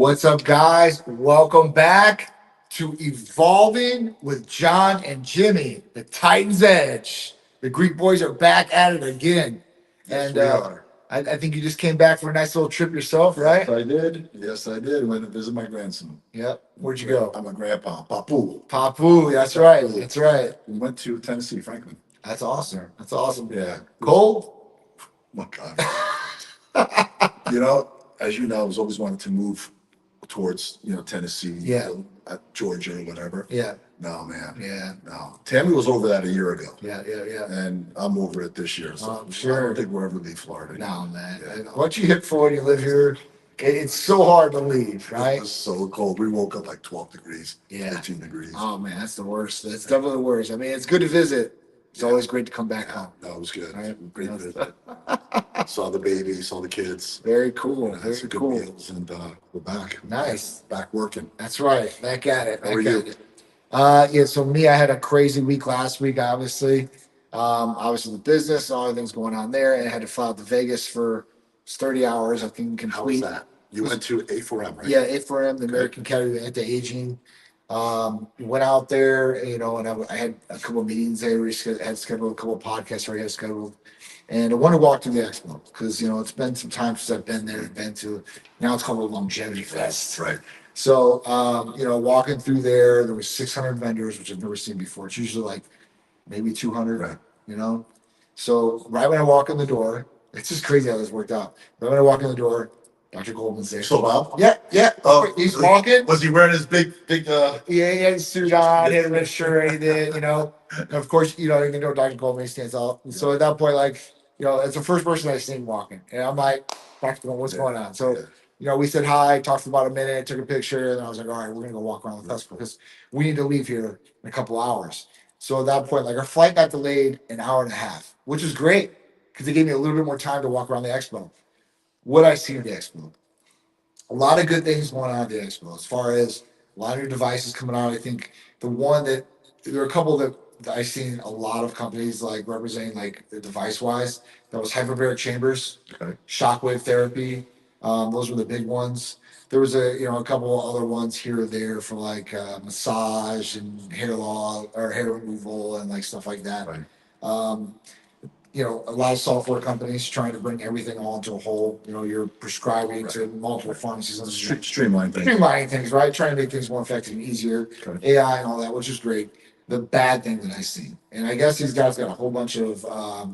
What's up, guys? Welcome back to Evolving with John and Jimmy, the Titans Edge. The Greek boys are back at it again. Yes, And we are. I think you just came back for a nice little trip yourself, right? Yes, I did. Yes, I did. Went to visit my grandson. Yep. Where'd you go? I'm a grandpa, Papu. Papu. That's right. That's right. We went to Tennessee, Franklin. That's awesome. That's awesome. Yeah. Cold? Oh my God. As you know, I was always wanted to move towards, Tennessee, Yeah. Georgia or whatever. Yeah. No, man. Yeah. No. Tammy was over that a year ago. Yeah. And I'm over it this year. So I'm sure. I don't think we'll ever leave Florida. No, man. Yeah, no. Once you hit 40, you live here, it's so hard to leave, right? It was so cold. We woke up like 12 degrees, Yeah. 15 degrees. Oh, man, that's the worst. That's definitely the worst. I mean, it's good to visit. It's always great to come back home. No, it was good. Right. Great visit. Saw the baby, saw the kids. Very cool. Had Very some good cool. meals, and we're back. Nice. Back working. That's right. Back at it. How are Back at you? it. Yeah, so me, I had a crazy week last week, obviously. Obviously, the business, all the things going on there. And I had to fly out to Vegas for 30 hours, I think, complete. How was that? You went to A4M, right? Yeah, A4M, the American Academy of Anti-Aging. Went out there, and I had a couple of meetings there. We had scheduled a couple of podcasts already had scheduled. And I want to walk through the expo because, it's been some time since I've been there. Now it's called a Longevity Fest. Right. So, walking through there was 600 vendors, which I've never seen before. It's usually like maybe 200, Right. So right when I walk in the door, it's just crazy how this worked out. Right when I walk in the door, Dr. Goldman's there. So, Bob? Yeah. Oh, He's walking. Was he wearing his big? Yeah, he had his suit on, he had a red shirt, he did, And of course, Dr. Goldman stands out. And so at that point, it's the first person I've seen walking. And I'm like, Dr. Goldman, what's going on? So, we said hi, talked for about a minute, took a picture, and I was like, all right, we're going to go walk around the festival because we need to leave here in a couple hours. So at that point, our flight got delayed an hour and a half, which was great because it gave me a little bit more time to walk around the expo. What I see at the expo, a lot of good things going on at the expo as far as a lot of new devices coming out. I think there are a couple that I've seen a lot of companies representing the device wise. That was hyperbaric chambers, shockwave therapy. Those were the big ones. There was a couple other ones here or there for massage and hair loss or hair removal and stuff like that. Right. A lot of software companies trying to bring everything all into a whole. You're prescribing to multiple pharmacies. Streamline things. Streamlining things, right? Trying to make things more effective and easier. Okay. AI and all that, which is great. The bad thing that I see, and I guess these guys got a whole bunch of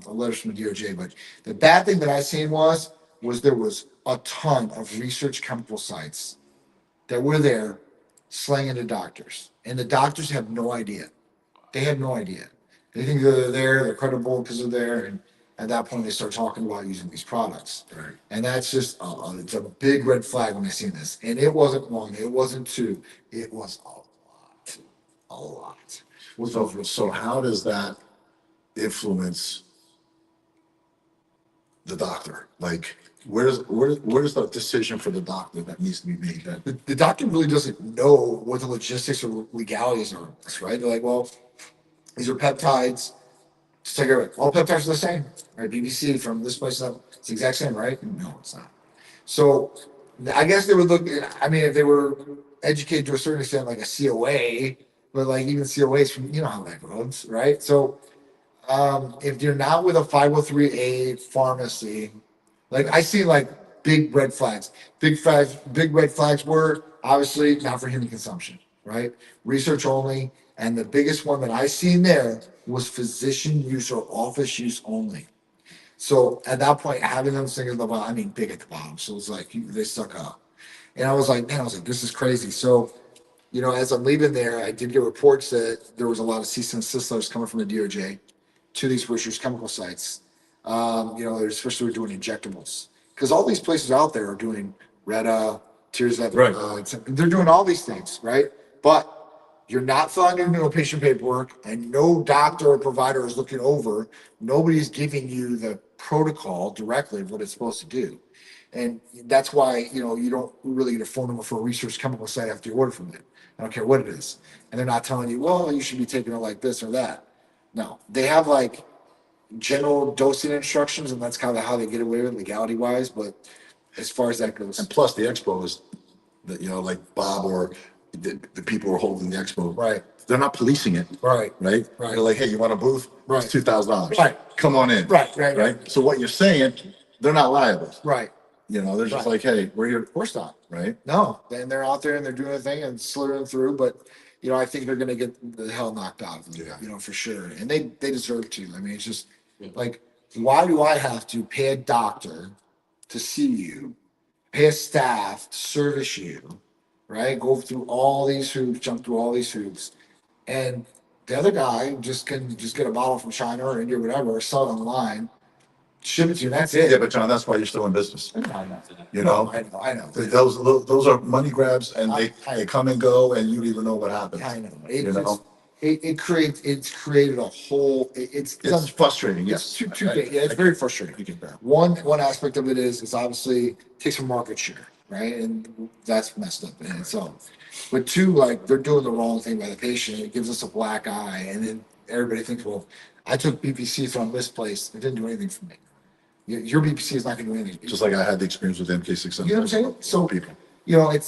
letters from the DOJ, but the bad thing that I seen was there was a ton of research chemical sites that were there slanging to doctors, and the doctors have no idea. They have no idea. They think they're credible because they're there, and at that point they start talking about using these products. Right. And that's just it's a big red flag when I see this. And it wasn't one, it wasn't two, it was a lot. So how does that influence the doctor? Where's the decision for the doctor that needs to be made? That The doctor really doesn't know what the logistics or legalities are on this, right? They're like, well, these are peptides. Just take it. All peptides are the same, right? BBC from this place, it's the exact same, right? No, it's not. So I guess they would look. I mean, if they were educated to a certain extent, like a COA, but even COAs from how that goes, right? So if you're not with a 503A pharmacy, I see big red flags. Big red flags were obviously not for human consumption, right? Research only. And the biggest one that I seen there was physician use or office use only. So at that point, having them sing at the bottom, big at the bottom. So it's they stuck up. And I was like, this is crazy. So, as I'm leaving there, I did get reports that there was a lot of cease and desist letters coming from the DOJ to these research chemical sites. They're especially doing injectables. Because all these places out there are doing Retta, Tears that they're doing all these things, right? But you're not filling in no patient paperwork, and no doctor or provider is looking over. Nobody's giving you the protocol directly of what it's supposed to do. And that's why, you don't really get a phone number for a research chemical site after you order from them. I don't care what it is. And they're not telling you, well, you should be taking it like this or that. No, they have general dosing instructions, and that's kind of how they get away with it legality wise. But as far as that goes, and plus the expo is that, you know, like Bob or the people who are holding the expo. Right. They're not policing it. Right. Right. Right. They're like, hey, you want a booth? Right. It's $2,000. Right. Come on in. Right. So what you're saying, they're not liable. Right. You know, they're just Right. like, hey, we're here. Of course not. Right. No, and they're out there and they're doing their thing and slithering through, but you know, I think they're going to get the hell knocked out of them, Yeah. you know, for sure. And they deserve to. I mean, it's just like, why do I have to pay a doctor to see you, pay a staff to service you, right? Go through all these hoops, jump through all these hoops, and the other guy just can just get a bottle from China or India or whatever, or sell it online, ship it to you, and that's it. Yeah, but John, that's why you're still in business. I know. You know, I know. those are money grabs, and they come and go, and you don't even know what happens. I know. You know? It's created a whole. It's frustrating. It's Yes. two things. Yeah, it's very frustrating. You get that. One aspect of it is it's obviously takes some market share, right? And that's messed up in itself. But two, like they're doing the wrong thing by the patient. It gives us a black eye, and then everybody thinks, well, I took BPC from this place. It didn't do anything for me. Your BPC is not going to do anything. Just like I had the experience with MK6. You know what I'm saying? So people. you know, it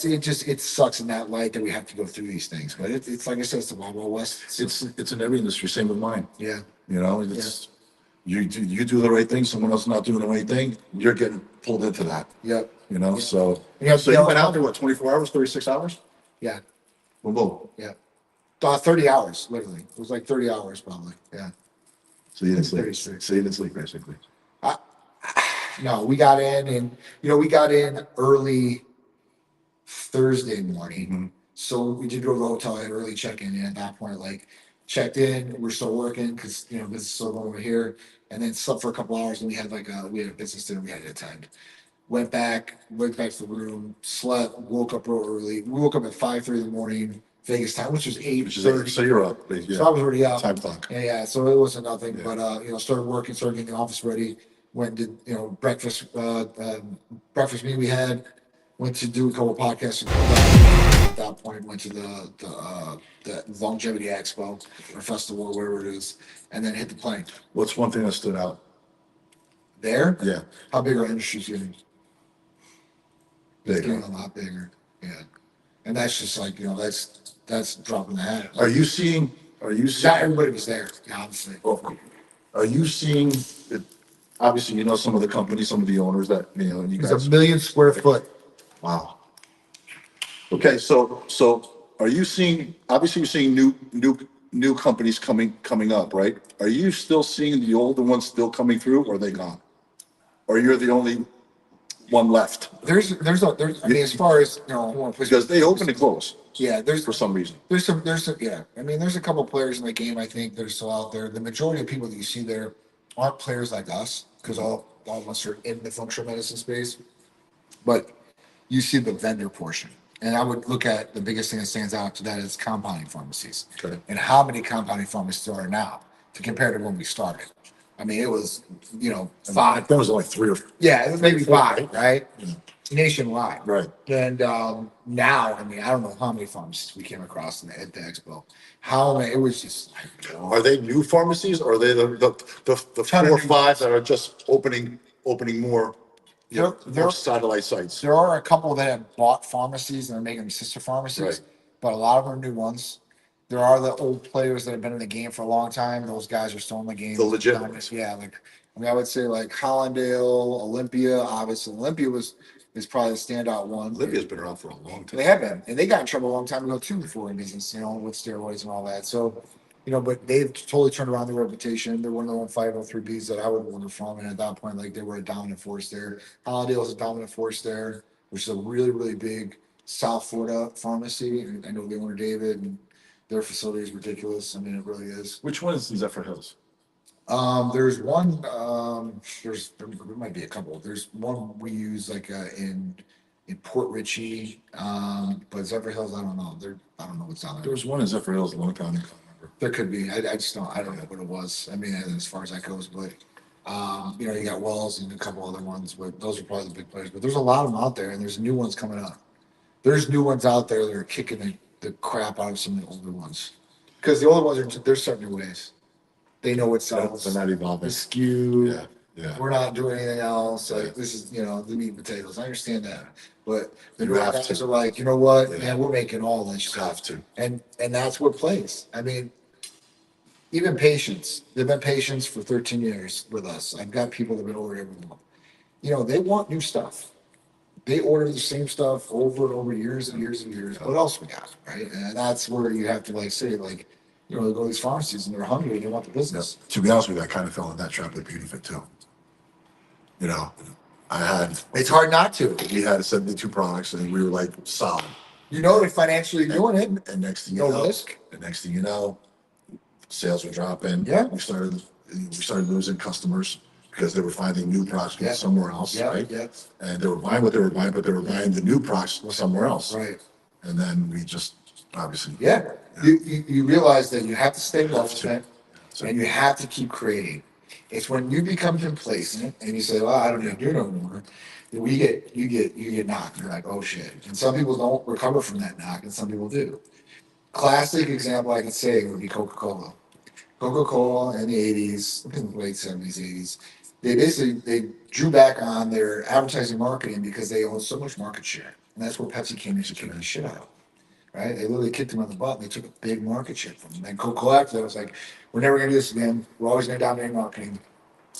sucks in that light that we have to go through these things. But it's like I said, it's the Wild Wild West. It's in every industry. Same with mine. Yeah. You know, it's you do the right thing. Someone else not doing the right thing. You're getting pulled into that. Yep. You know, so Yeah, so you went out there what 24 hours, 36 hours? Yeah. Boom, boom. Yeah. 30 hours, literally. It was like 30 hours probably. Yeah. So you didn't sleep. 36. So you didn't sleep basically. No, we got in and we got in early Thursday morning. Mm-hmm. So we did go to the hotel at early check-in, and at that point, like checked in, we're still working because business is still going over here, and then slept for a couple hours, and we had a business dinner we had to attend. Went back to the room, slept, woke up real early. We woke up at 5:30 in the morning, Vegas time, which was 8:30. So you're up. Yeah. So I was already up. Time clock. Yeah. So it wasn't nothing, Yeah. but started working, started getting the office ready. Went and did breakfast. Breakfast meeting we had. Went to do a couple of podcasts. At that point, went to the Longevity Expo or festival, whatever it is, and then hit the plane. What's one thing that stood out? There, Yeah. how big our industry's getting. It's Big. getting a lot bigger. Yeah, and that's just like that's dropping the hat. Are you seeing? Not everybody was there, obviously. Are you seeing? Obviously, some of the companies, some of the owners that you It's guys. 1 million square foot. Wow. Okay, so are you seeing? Obviously, you're seeing new companies coming up, right? Are you still seeing the older ones still coming through, or are they gone? Or you're the only one left? There's I mean, as far as Because they open and close yeah, for some reason. there's some yeah. I mean, there's a couple players in the game I think that are still out there. The majority of people that you see there aren't players like us because all of us are in the functional medicine space. But you see the vendor portion. And I would look at the biggest thing that stands out to that is compounding pharmacies. Okay. And how many compounding pharmacies there are now to compare to when we started. I mean, it was, 5. There was only 3 or Yeah, it was maybe 5, right? Nationwide. right. And now, I mean, I don't know how many pharmacies we came across at the expo. How many? It was just like, Are they new pharmacies, or are they the 4 or 5 that are just opening more? More satellite sites. there are a couple that have bought pharmacies and are making them sister pharmacies, Right. but a lot of them are new ones. There are the old players that have been in the game for a long time. Those guys are still in the game. The legit ones. Yeah, I would say like Hollandale, Olympia. Obviously, Olympia is probably the standout one. Libya's been around for a long time. They have been, and they got in trouble a long time ago too before in business, with steroids and all that. So, but they've totally turned around their reputation. They're one of the 503Bs that I would order from, and at that point, like they were a dominant force there. Hollandale is a dominant force there, which is a really, really big South Florida pharmacy. And I know the owner David, and their facility is ridiculous. I mean, it really is. Which one is Zephyr Hills? There's one. There might be a couple. There's one we use like in Port Richey, but Zephyr Hills, I don't know. I don't know what's on There there. was one in Zephyr Hills a long time ago. I can't remember. There could be. I just don't. I don't know what it was. I mean, as far as that goes, but you got Wells and a couple other ones, but those are probably the big players. But there's a lot of them out there, and there's new ones coming up. There's new ones out there that are kicking the crap out of some of the older ones, because the older ones they're starting new ways. They know what sells. They're not The evolving. SKU, Yeah. Yeah. We're not doing anything else. Like Yeah. this is, you know, the meat and potatoes. I understand that, but the You newer have guys to. are like, you know what, Yeah. man, we're making all this You stuff, have to. and that's what plays. I mean, even patients, they've been patients for 13 years with us. I've got people that have been ordering every month. You know, they want new stuff. They order the same stuff over and over, years and years and years. What else we got, right? And that's where you have to like say, like, you know, they go to these pharmacies and they're hungry and they want the Yeah. business. To be honest with you, I kind of fell in that trap with BeautyFit too. You know, I had It's hard not to. we had 72 products and we were like solid. You know they're financially doing it. And next thing you No know, risk. and next thing you know, sales were dropping. Yeah. We started losing customers because they were finding new products Yeah. somewhere else, Yeah, right? yeah. And they were buying what they were buying, but they were buying the new products somewhere else. Right. And then we just obviously Yeah. You realize that you have to stay relevant So, and you have to keep creating. It's when you become complacent and you say, "Well, I don't need to do no more," that you get knocked. You're like, "Oh shit!" And some people don't recover from that knock, and some people do. Classic example I could say would be Coca-Cola. Coca-Cola in the '80s, in the late '70s, '80s, they drew back on their advertising marketing because they owned so much market share, and that's where Pepsi came in and kicked the shit out. Right? They literally kicked them on the butt. And they took a big market share from them. And Coca-Cola after that was like, "We're never going to do this again. We're always going to dominate marketing."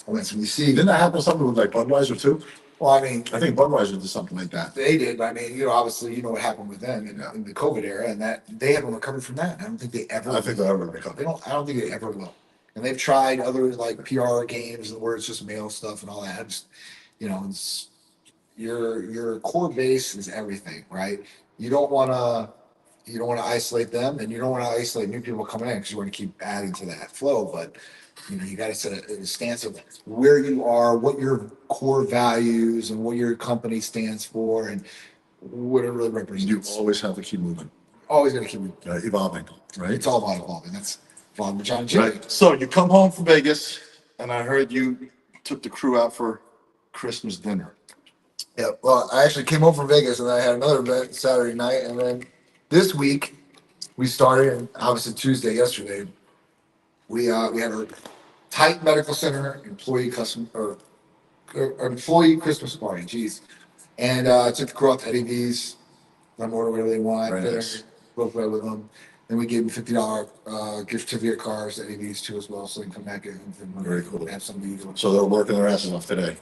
And that's when you see. didn't that happen to something with like Budweiser too? Well, I mean, I think Budweiser did something like that. they did. But I mean, you know, obviously, you know what happened with them Yeah. in the COVID era, and that they haven't recovered from that. I don't think they ever. I think that ever They recovered. don't. I don't think they ever will. And they've tried other like PR games where it's just mail stuff and all that. It's, you know, it's your core base is everything, right? You don't want to isolate them, and you don't want to isolate new people coming in because you want to keep adding to that flow. But you know, you got to set a stance of where you are, what your core values, and what your company stands for, and what it really You represents. always have to keep moving, Always going to keep it. evolving, right? It's all about evolving. That's evolving with John and Jimmy. Right. So you come home from Vegas, and I heard you took the crew out for Christmas dinner. Yeah. Well, I actually came home from Vegas, and I had another event Saturday night, and then this week we started, and obviously Tuesday yesterday we had a tight medical center employee Christmas party. Jeez, and took the crew out to Eddie V's. Let them order whatever they want. Very Dinner, nice. broke bread with them. Then we gave them $50 gift certificate cards at Eddie V's too as well, so they can come back and Very cool. have something to eat. So they're working their asses off today.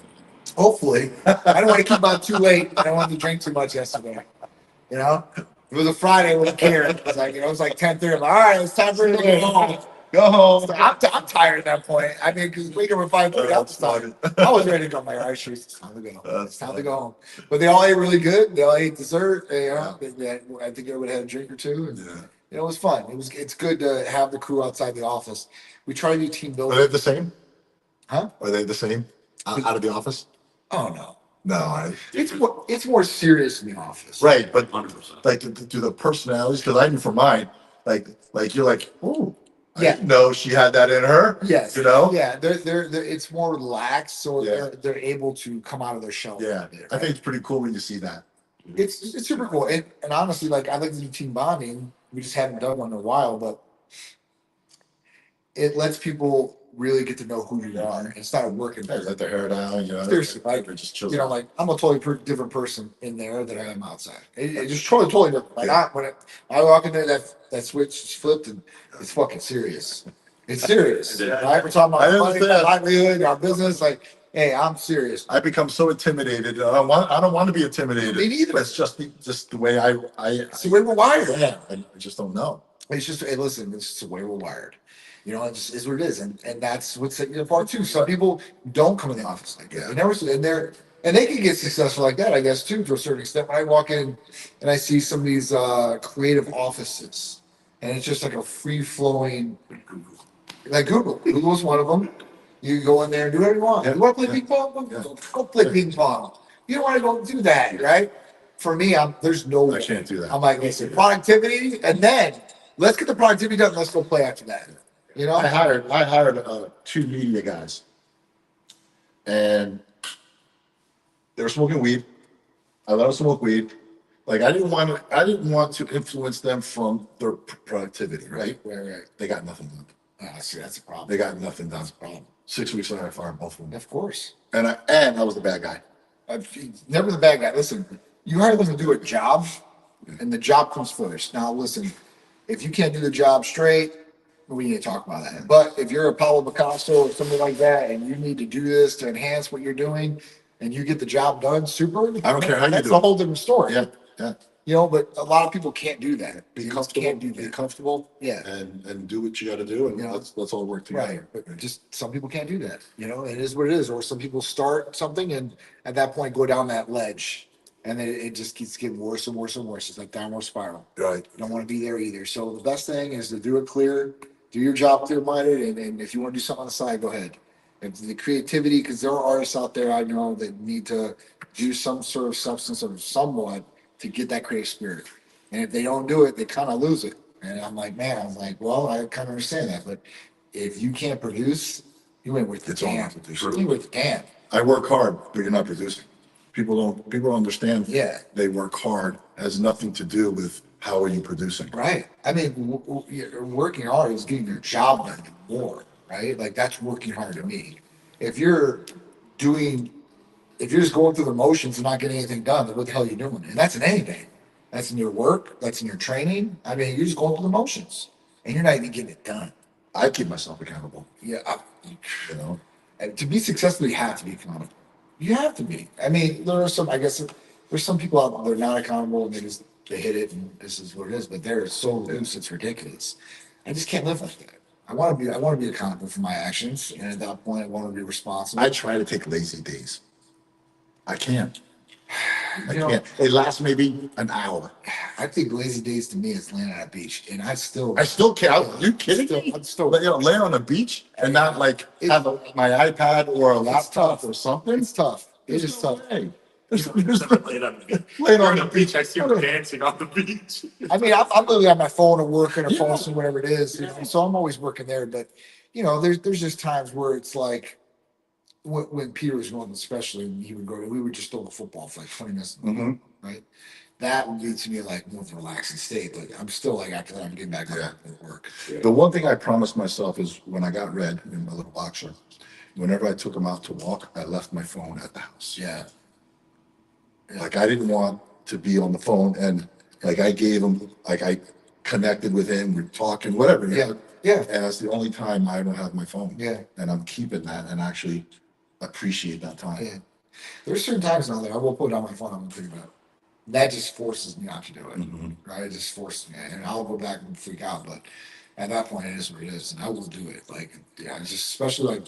Hopefully, I don't want to keep on too late. I don't want to drink too much yesterday. You know, if it was a Friday, I wouldn't care. It was like, you know, it was like 10:30. I'm like, all right, it's time for you to go home. Go home. So I'm tired at that point. I mean, because waking up at 5:30, I was tired. I was ready to go. My eyes shoes. It's time to go. It's time to go home. But they all ate really good. They all ate dessert. They, I think everybody had a drink or two. And, Yeah. you know, it was fun. It's good to have the crew outside the office. We try to do team Are building. they the same? Huh? Are they the same out of the office? Oh no. No. It's more serious in the office. Right, but like do the personalities? Because I knew for mine, like you're like, oh, I Yeah. didn't know she had that in her. Yes. You know. Yeah. They're it's more relaxed, so Yeah. they're able to come out of their shell. Yeah, a little bit, I right? think it's pretty cool when you see that. It's super cool. And honestly, like I like to do team bonding. We just haven't done one in a while, but it lets people really get to know who you are. It's not a working. They let their hair down, you know. Seriously, like, they're just chilling. You know, like I'm a totally different person in there than I am outside. It just totally different. Like I walk in there, that switch is flipped, and it's fucking serious. It's serious. Right? We're talking I about money, understand. livelihood, our business. Like, hey, I'm serious. I become so intimidated. I don't want to be intimidated. Me neither. That's just the way I It's the way we're wired. yeah, I just don't know. It's just, hey, listen, it's just the way we're wired. You know, it just is what it is, and that's what's setting you apart too. Some people don't come in the office like that. They never, and they can get successful like that, I guess, too, to a certain extent. When I walk in and I see some of these creative offices, and it's just like a free flowing, like Google. Google's one of them. You go in there and do whatever you want. You want to play ping pong? Go play ping pong. You don't want to go do that, right? For me, there's no way. I can't do that. I'm like, listen, productivity, and then let's get the productivity done. Let's go play after that. You know, I hired 2 media guys, and they were smoking weed. I let them smoke weed. Like I didn't want to influence them from their productivity, right? right. They got nothing done. See, that's a problem. They got nothing done. That's a problem. 6 weeks later, I fired both of them. Of course. And I was the bad guy. Never the bad guy. Listen, you hire them to do a job, and the job comes first. Now, listen, if you can't do the job straight, we need to talk about that. But if you're a Paulo Picasso or something like that, and you need to do this to enhance what you're doing, and you get the job done, super. I don't care how you That's do a it. whole different story. Yeah, yeah. You know, but a lot of people can't do that. Be They just comfortable. can't do Be that. comfortable. Yeah. And do what you got to do, and You know? let's all work together. Right. But just some people can't do that. You know, it is what it is. Or some people start something and at that point go down that ledge. And then it just keeps getting worse and worse and worse. It's like downward spiral. Right. You don't want to be there either. So the best thing is to do it clear, do your job clear minded, and if you want to do something on the side, go ahead. And the creativity, because there are artists out there I know that need to do some sort of substance or somewhat to get that creative spirit. And if they don't do it, they kind of lose it. And I'm like, man, I'm like, well, I kind of understand that, but if you can't produce, you ain't worth the It's all damn. about the You ain't worth the damn. I work hard, but you're not producing. People don't understand. Yeah. They work hard has nothing to do with how are you producing. Right. I mean, working hard is getting your job done more, right? Like that's working hard to me. If you're doing, if you're just going through the motions and not getting anything done, then what the hell are you doing? And that's in anything. That's in your work. That's in your training. I mean, you're just going through the motions, and you're not even getting it done. I keep myself accountable. Yeah. You know. And to be successful, you have to be accountable. You have to be. I mean, there are some. I guess there's some people out there that are not accountable and they hit it and this is what it is. But they're so loose, it's ridiculous. I just can't live like that. I want to be accountable for my actions, and at that point, I want to be responsible. I try to take lazy days. I can't. I You know, can't. It lasts maybe an hour. I think lazy days to me is laying on a beach, and I still can't. Are you kidding me? I'm still Lay on a beach and not like have my iPad or a laptop or something. It's tough. It is tough. Hey, Laying on the beach. laying You're on on the beach. I see you dancing on the beach. I mean, I'm literally on my phone or working or Yeah. posting whatever it is, you know, so I'm always working there. But you know, there's just times where it's like when Peter was going, especially when he would go, we would just throw the football for like 20 minutes, Mhm. right? That would lead to me like more of a relaxing state. But I'm still like after that, I'm getting back Yeah. to work. The one thing I promised myself is when I got Red in my little boxer, whenever I took him out to walk, I left my phone at the house. Yeah. Like I didn't want to be on the phone, and like I gave him, like I connected with him, we're talking, whatever. you Yeah. know? Yeah. And that's the only time I don't have my phone. Yeah. And I'm keeping that and actually appreciate that time. Yeah. There's certain times now that I will put down my phone. I'm gonna think about it. That just forces me not to do it. Mhm. Right? It just forces me, and I'll go back and freak out. But at that point, it is what it is, and I will do it. Like, yeah, it's just especially like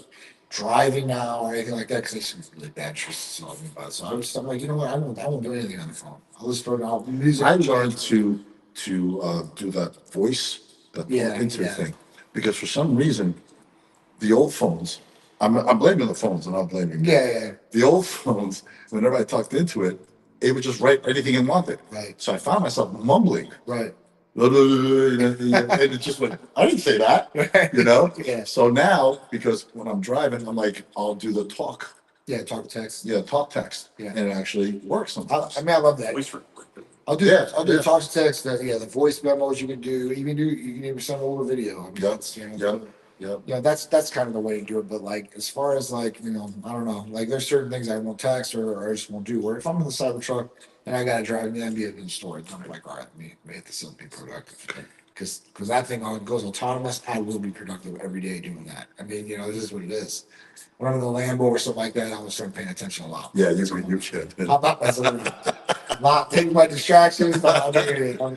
driving now or anything like that because there's some really bad truths to tell me about. So I'm like, you know what? I won't do anything on the phone. I'll just throw it out. Music. I learned to do that voice, that Yeah, into yeah. thing, because for some reason, the old phones. I'm blaming the phones, and I'm blaming me. Yeah. The old phones. Whenever I talked into it, it would just write anything it wanted. Right. So I found myself mumbling. Right. And it just went, I didn't say that, you know? Yeah. So now, because when I'm driving, I'm like, I'll do the talk, Yeah. Talk text. talk text. Yeah. And it actually works sometimes. I mean, I love that. Voice recording. I'll do Yeah, I'll do yeah. the talk to text. The voice memos you can do. You can even send over video. I mean, Yep, that's, you know, yep, yep. yeah, that's kind of the way to do it. But like as far as like, you know, I don't know, like there's certain things I won't text or I just won't do. Where if I'm in the Cybertruck and I gotta drive, then be a good story. I'm like, all right, let me hit this and be productive. Because that thing goes autonomous, I will be productive every day doing that. I mean, you know, this is what it is. When I'm in the Lambo or something like that, I'm gonna start paying attention a lot. Yeah, you should. I'm not messing with it. I'm not taking my distractions. I'm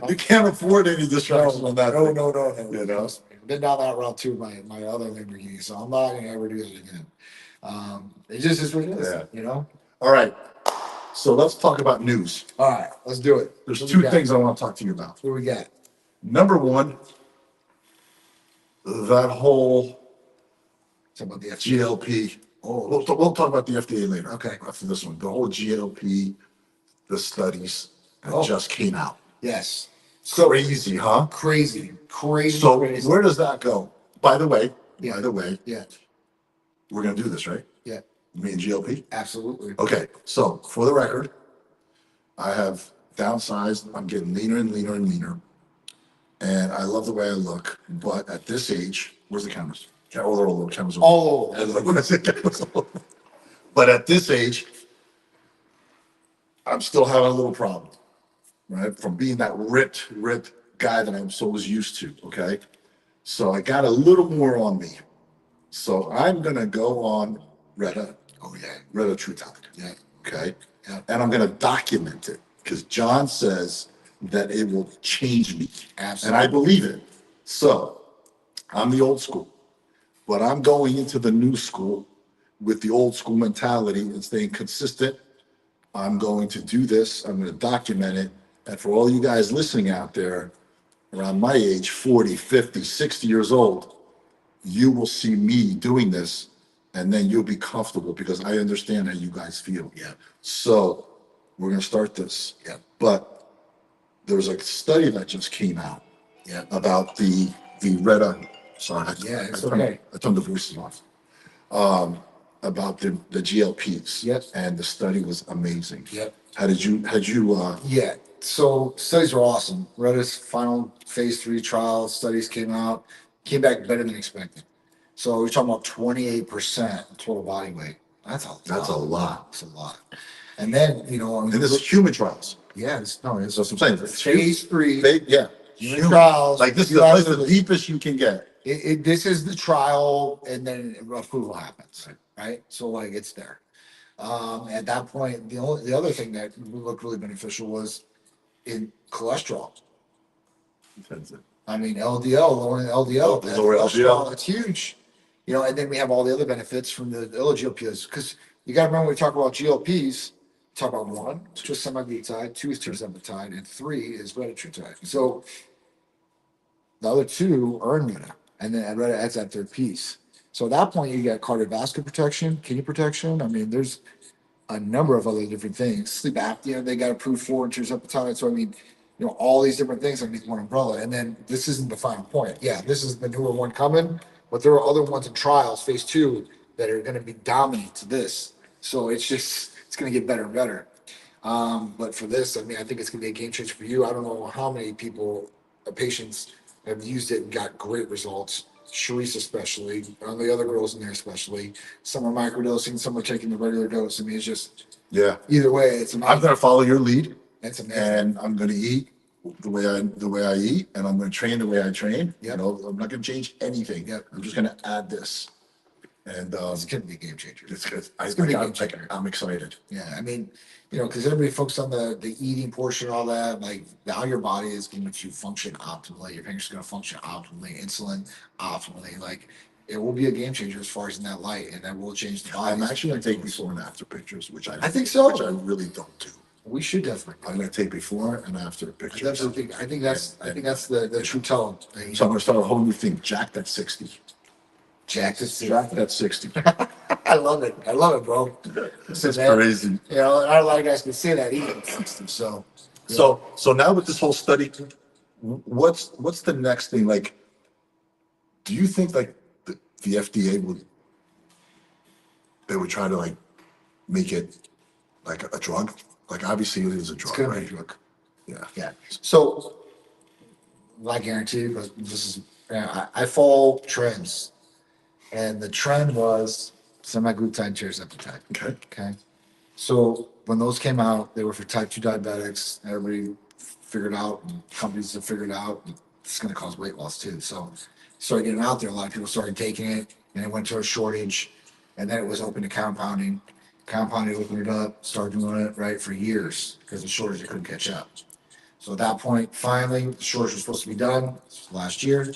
You can't afford any distractions on that. no, thing. no. You know? Been down that route too, my other Lamborghini, so I'm not gonna ever do that again. It just is what it is, Yeah. you know. All right. So let's talk about news. All right, let's do it. There's What two we got? things I want to talk to you about. What we got? Number one, that whole Talk about the FDA. GLP. Oh, We'll talk about the FDA later. Okay. After this one, the whole GLP, the studies that Oh. just came out. yes. So Crazy, huh? crazy. So Crazy. where does that go? By the way, Yeah. we're gonna do this, right? Yeah, Me and GLP. absolutely. Okay. So for the record, I have downsized. I'm getting leaner and leaner and leaner. and I love the way I look. But at this age, where's the cameras? Yeah, all the little cameras. All And like, when I say cameras, but at this age, I'm still having a little problem, right? From being that ripped guy that I'm so was used to. Okay, so I got a little more on me. So I'm gonna go on Reddit. Oh yeah, Reddit True Talk. Yeah. Okay. Yeah. And I'm gonna document it because John says that it will change me. Absolutely. And I believe it. So I'm the old school, but I'm going into the new school with the old school mentality and staying consistent. I'm going to do this. I'm going to document it. And for all you guys listening out there, around my age, 40, 50, 60 years old, you will see me doing this, and then you'll be comfortable because I understand how you guys feel. Yeah. So we're gonna start this. Yeah. But there's a study that just came out. Yeah. About the Retta. Sorry. Yeah, it's okay. I turned the voices off. About the GLPs. Yes. And the study was amazing. Yep. Had you Yeah. So studies are awesome. Retta's final phase 3 trial studies came back better than expected. So we're talking about 28% total body weight. That's a lot. That's a lot. It's a lot. And then, and this is human trials. Yeah, it's That's what I'm saying. It's phase 3. Yeah. Human trials. Like this is the deepest you can get. This is the trial, and then approval happens, right? So like it's there. At that point, the other thing that looked really beneficial was in cholesterol. I mean, LDL, lowering LDL. Lower LDL. It's huge. And then we have all the other benefits from the GLPs. Because you got to remember, when we talk about GLPs, talk about 1, just semaglutide, 2 is tirzepatide, and 3 is retatrutide. So the other 2 are in Retta, and then Retta adds that third piece. So at that point, you get cardiovascular protection, kidney protection. I mean, there's a number of other different things. Sleep apnea, they got approved for tirzepatide. So I mean, all these different things underneath one umbrella. And then this isn't the final point. Yeah, this is the newer one coming, but there are other ones in trials, phase 2, that are going to be dominant to this. So it's going to get better and better. But for this, I mean, I think it's going to be a game changer for you. I don't know how many patients have used it and got great results. Charisse especially, the other girls in there especially. Some are microdosing, some are taking the regular dose. I mean, it's just, yeah. Either way, it's amazing. I'm going to follow your lead. It's amazing. And I'm going to eat the way I eat, and I'm going to train the way I train. Yep. I'm not going to change anything. Yep. I'm just going to add this. And it's going to be a game changer. It's going to be a game changer. I'm excited. Yeah, I mean, because everybody focuses on the eating portion and all that. Like, now your body is going to function optimally. Your pancreas is going to function optimally. Insulin optimally. Like, it will be a game changer as far as in that light, and that will change the body. I'm actually going to take before and after pictures, which I think so. Which I really don't do. We should definitely. I'm going to take before and after pictures. I think that's the true tone. So I'm going to start a whole new thing. Jack that 60. Jack that 60. Jack that 60. I love it, bro. It's crazy. Not a lot of guys can say that either. So now with this whole study, what's the next thing? Like, do you think like the FDA would try to like make it like a drug? Like, obviously it is a drug, it's gonna right? be a drug. Yeah. So, I guarantee you, because this is, I follow trends, and the trend was semaglutide, tirzepatide. Okay. So when those came out, they were for type 2 diabetics. Everybody figured out, and companies have figured out, it's going to cause weight loss too. So started getting out there. A lot of people started taking it, and it went to a shortage, and then it was open to compounding. Compounding opened it up, started doing it right for years because the shortage, they couldn't catch up. So at that point, finally, the shortage was supposed to be done last year.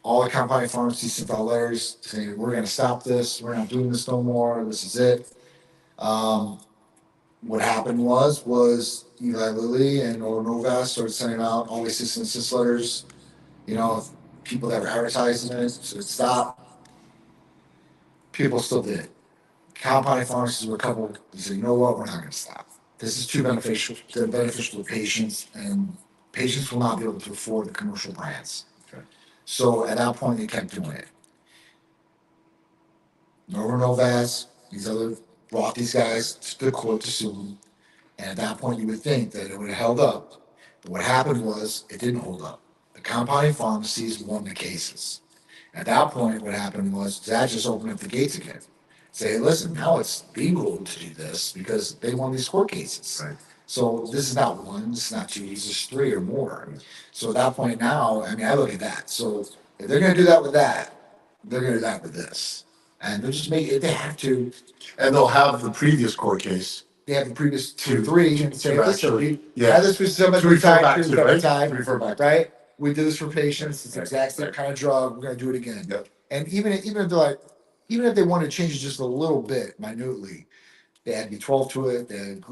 All the compounding pharmacies sent out letters saying, we're going to stop this. We're not doing this no more. This is it. What happened was Eli Lilly and Novas started sending out all these cease and desist letters. People that were advertising it, so it stopped. People still did it. Compounding pharmacies were they said, you know what, we're not going to stop. This is too beneficial. They're beneficial to patients, and patients will not be able to afford the commercial brands. Okay. So at that point, they kept doing it. Novas, these other brought these guys to the court to sue them. And at that point, you would think that it would have held up. But what happened was it didn't hold up. The compounding pharmacies won the cases. At that point, what happened was that just opened up the gates again. Say, listen, now it's legal to do this because they won these court cases. Right. So this is not one, this is not two, this is three or more. So at that point now, I mean, I look at that. So if they're going to do that with that, they're going to do that with this. And they'll just make it, they have to, And they'll have the previous court case. they have the previous two, three, and say, to listen, actually- we yeah. had this for so much To refer back time, to, right? time, To refer back to. right? We did this for patients, it's the Right, exact same right. kind of drug, we're going to do it again. Yep. And even if they're like, even if they want to change it just a little bit, minutely, they add B12 to it. They add,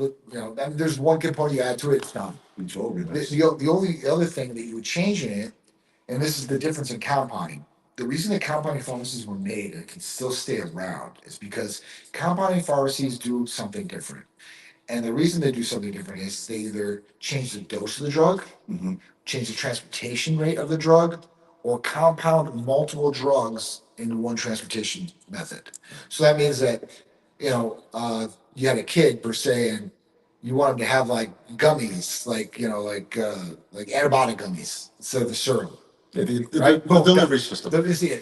I mean, there's one component you add to it, it's done. We told you The, this. the only other thing that you would change in it, and this is the difference in compounding. The reason that compounding pharmacies were made and can still stay around is because compounding pharmacies do something different. And the reason they do something different is they either change the dose of the drug, Mhm. change the transportation rate of the drug, or compound multiple drugs into one transportation method. So that means that, you had a kid per se, and you want him to have like gummies, like antibiotic gummies instead of the serum. Yeah, the Right? delivery system.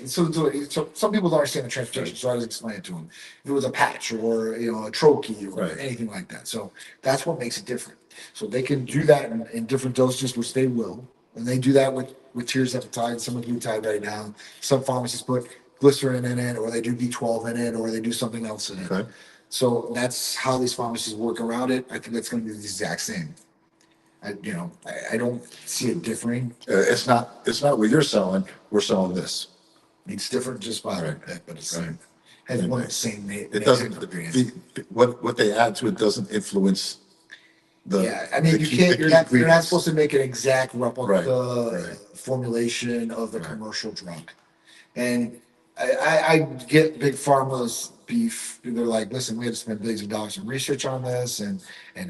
So some people don't understand the transportation, so I just explain it to them. If it was a patch or a trochee or Right. anything like that, so that's what makes it different. So they can do that in different dosages, which they will, and they do that with tirzepatide, some glutide right now. Some pharmacies put glycerin in it, or they do B12 in it, or they do something else in it. Okay. So that's how these pharmacies work around it. I think that's going to be the exact same. I don't see it differing. It's not what you're selling. We're selling this. It's different just by Right. but it's Right. has one of the same name. It doesn't. ingredients. What they add to it doesn't influence the. Yeah, I mean, the you key- can't. the You're key not. You're not ingredients. supposed to make an exact replica Right. formulation of the Right. commercial drug. And I get big pharma's beef. They're like, listen, we had to spend billions of dollars in research on this, and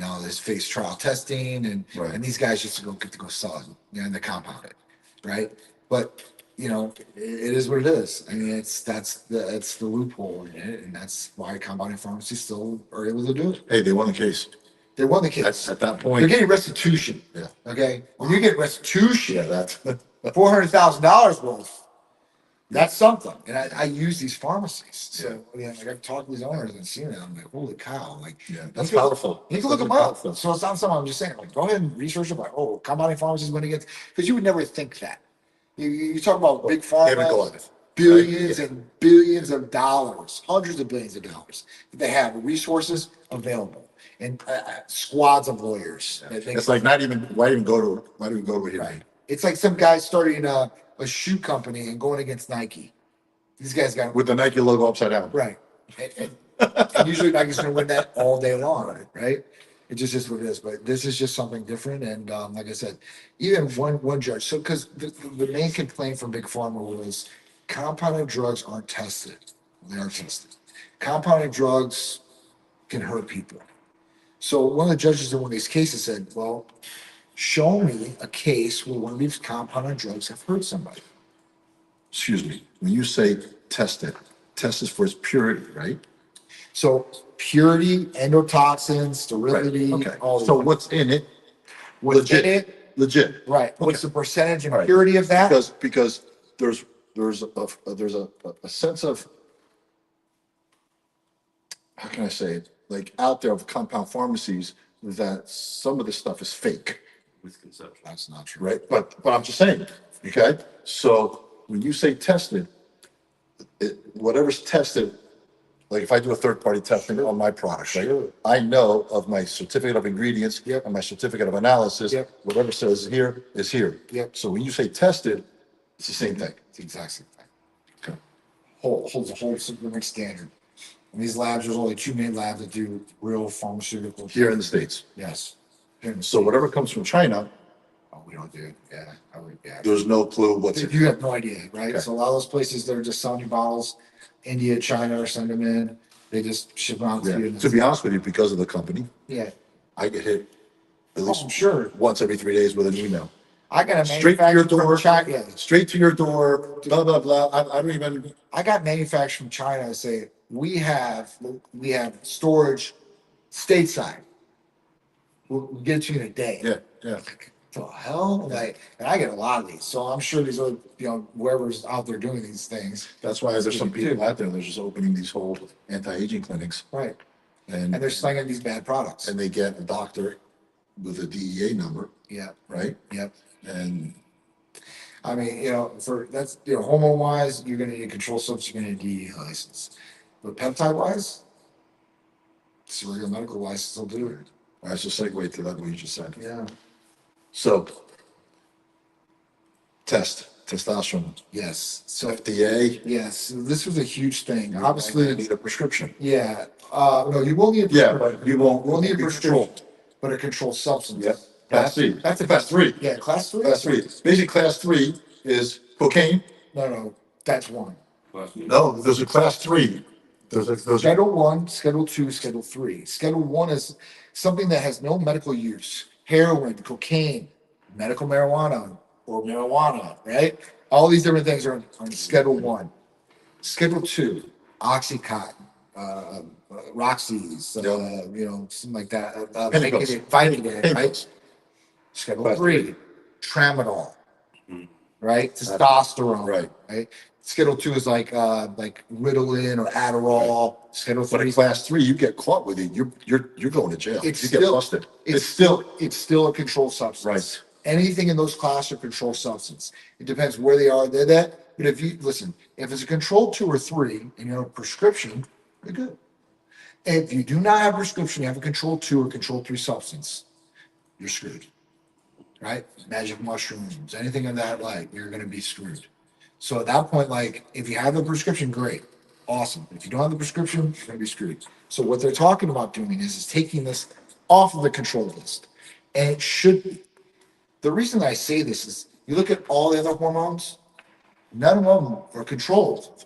all this phase trial testing, Right. and these guys just get to go sell it, and they compound it, right? But it is what it is. I mean, that's the loophole in it, and that's why compounding pharmacies still are able to do it. Hey, they won the case. They won the That's case. at that They're point. getting restitution. Yeah. Okay, when you get restitution, Yeah, that's. $400,000 worth. That's something. And I use these pharmacies. So I've talked to these owners and seen it. I'm like, holy cow! Like, Yeah, that's you can- powerful. You can look them up. So it's not something I'm just saying. Like, go ahead and research about. Oh, compounding pharmacies going to get, because you would never think that. You talk about big David pharma, Goliath. billions Right? and billions of dollars, hundreds of billions of dollars. They have resources available and squads of lawyers. It's like not even. Why even go to here? Right. It's like some guy starting a shoe company and going against Nike. These guys got With the Nike logo upside down. right, and usually Nike's going to win that all day long, right? It just is what it is. But this is just something different. And like I said, even one judge. So because the main complaint from Big Pharma was compounded drugs aren't tested. They aren't tested. Compounded drugs can hurt people. So one of the judges in one of these cases said, "Well, show me a case where one of these compounded drugs have hurt somebody." Excuse me. When you say test is for its purity, right? So purity, endotoxins, sterility, Okay. all So of what's in it? what's legit. in it, Legit. right? What's the percentage and All right. purity of that? Because there's a sense of, how can I say it? Like out there of compound pharmacies that some of this stuff is fake, Misconception. That's not true. right? But I'm just saying, okay? So when you say tested, whatever's tested, like if I do a third party testing on my product, right? Sure. I know of my certificate of ingredients Yep. and my certificate of analysis. Yep. Whatever says here is here. Yep. So when you say tested, it's the same thing. It's the exact same thing. Okay. Holds a whole different standard. And these labs, there's only two main labs that do real pharmaceutical. Here in the States. Yes. Here in the So whatever comes from China, Oh, we don't do it. Yeah. Yeah. there's no clue what's in. You have no idea, right? Okay. So a lot of those places, they're just selling you bottles. India, China, or send them in. They just ship them out to you. Yeah. To be honest with you, because of the company, Yeah. I get hit at Oh, least I'm sure. once every 3 days with an email. I got a Straight to your manufacturer door. from China. Yeah. Straight to your door, blah, blah, blah. I don't even, I got manufacturers from China that say we have storage stateside. We'll get it to you in a day. yeah, yeah. the hell? Like, and I get a lot of these, so I'm sure these other, whoever's out there doing these things, That's why there's some people out there, they're just opening these whole anti-aging clinics right? and And they're slinging these bad products. and they get a doctor with a DEA number, Yeah, right? yep. And I mean, for that's hormone wise, you're gonna need a control substance, you're gonna need a DEA license. But peptide wise, it's a regular medical license will do it. that's a segue to that what you just said. Yeah. So testosterone, Yes. So FDA. yes, so this was a huge thing. You Obviously, need a prescription. yeah. No, you will need a Yeah, prescription. but you won't. We'll need a be prescription, controlled. but a controlled substance. Yep. Class C. That's a Class 3. Yeah, class 3. Class 3. Basically, class 3 is cocaine. No, that's one. No, there's a class 3. There's a Schedule 1, Schedule 2, Schedule 3. Schedule 1 is something that has no medical use. Heroin, cocaine, medical marijuana, or marijuana, right? All these different things are on Schedule 1. Schedule 2, Oxycontin, Roxy's, something like that. Pills. Vitamin, right? Schedule Class 3, Tramadol, right? Testosterone, Right. Schedule 2 is like Ritalin or Adderall. Schedule But 3, in class 3, you get caught with it, you're going to jail. It's You get still- busted. it's still a controlled substance. Right. Anything in those classes are controlled substance. It depends where they are. They're that. But if it's a controlled 2 or 3 and you have a prescription, you're good. If you do not have a prescription, you have a controlled 2 or controlled 3 substance, you're screwed. Right? Magic mushrooms, anything of that like, you're gonna be screwed. So at that point, like if you have a prescription, great. Awesome. If you don't have the prescription, you're gonna be screwed. So what they're talking about doing is taking this off of the control list. And it should be. The reason I say this is you look at all the other hormones, none of them are controlled.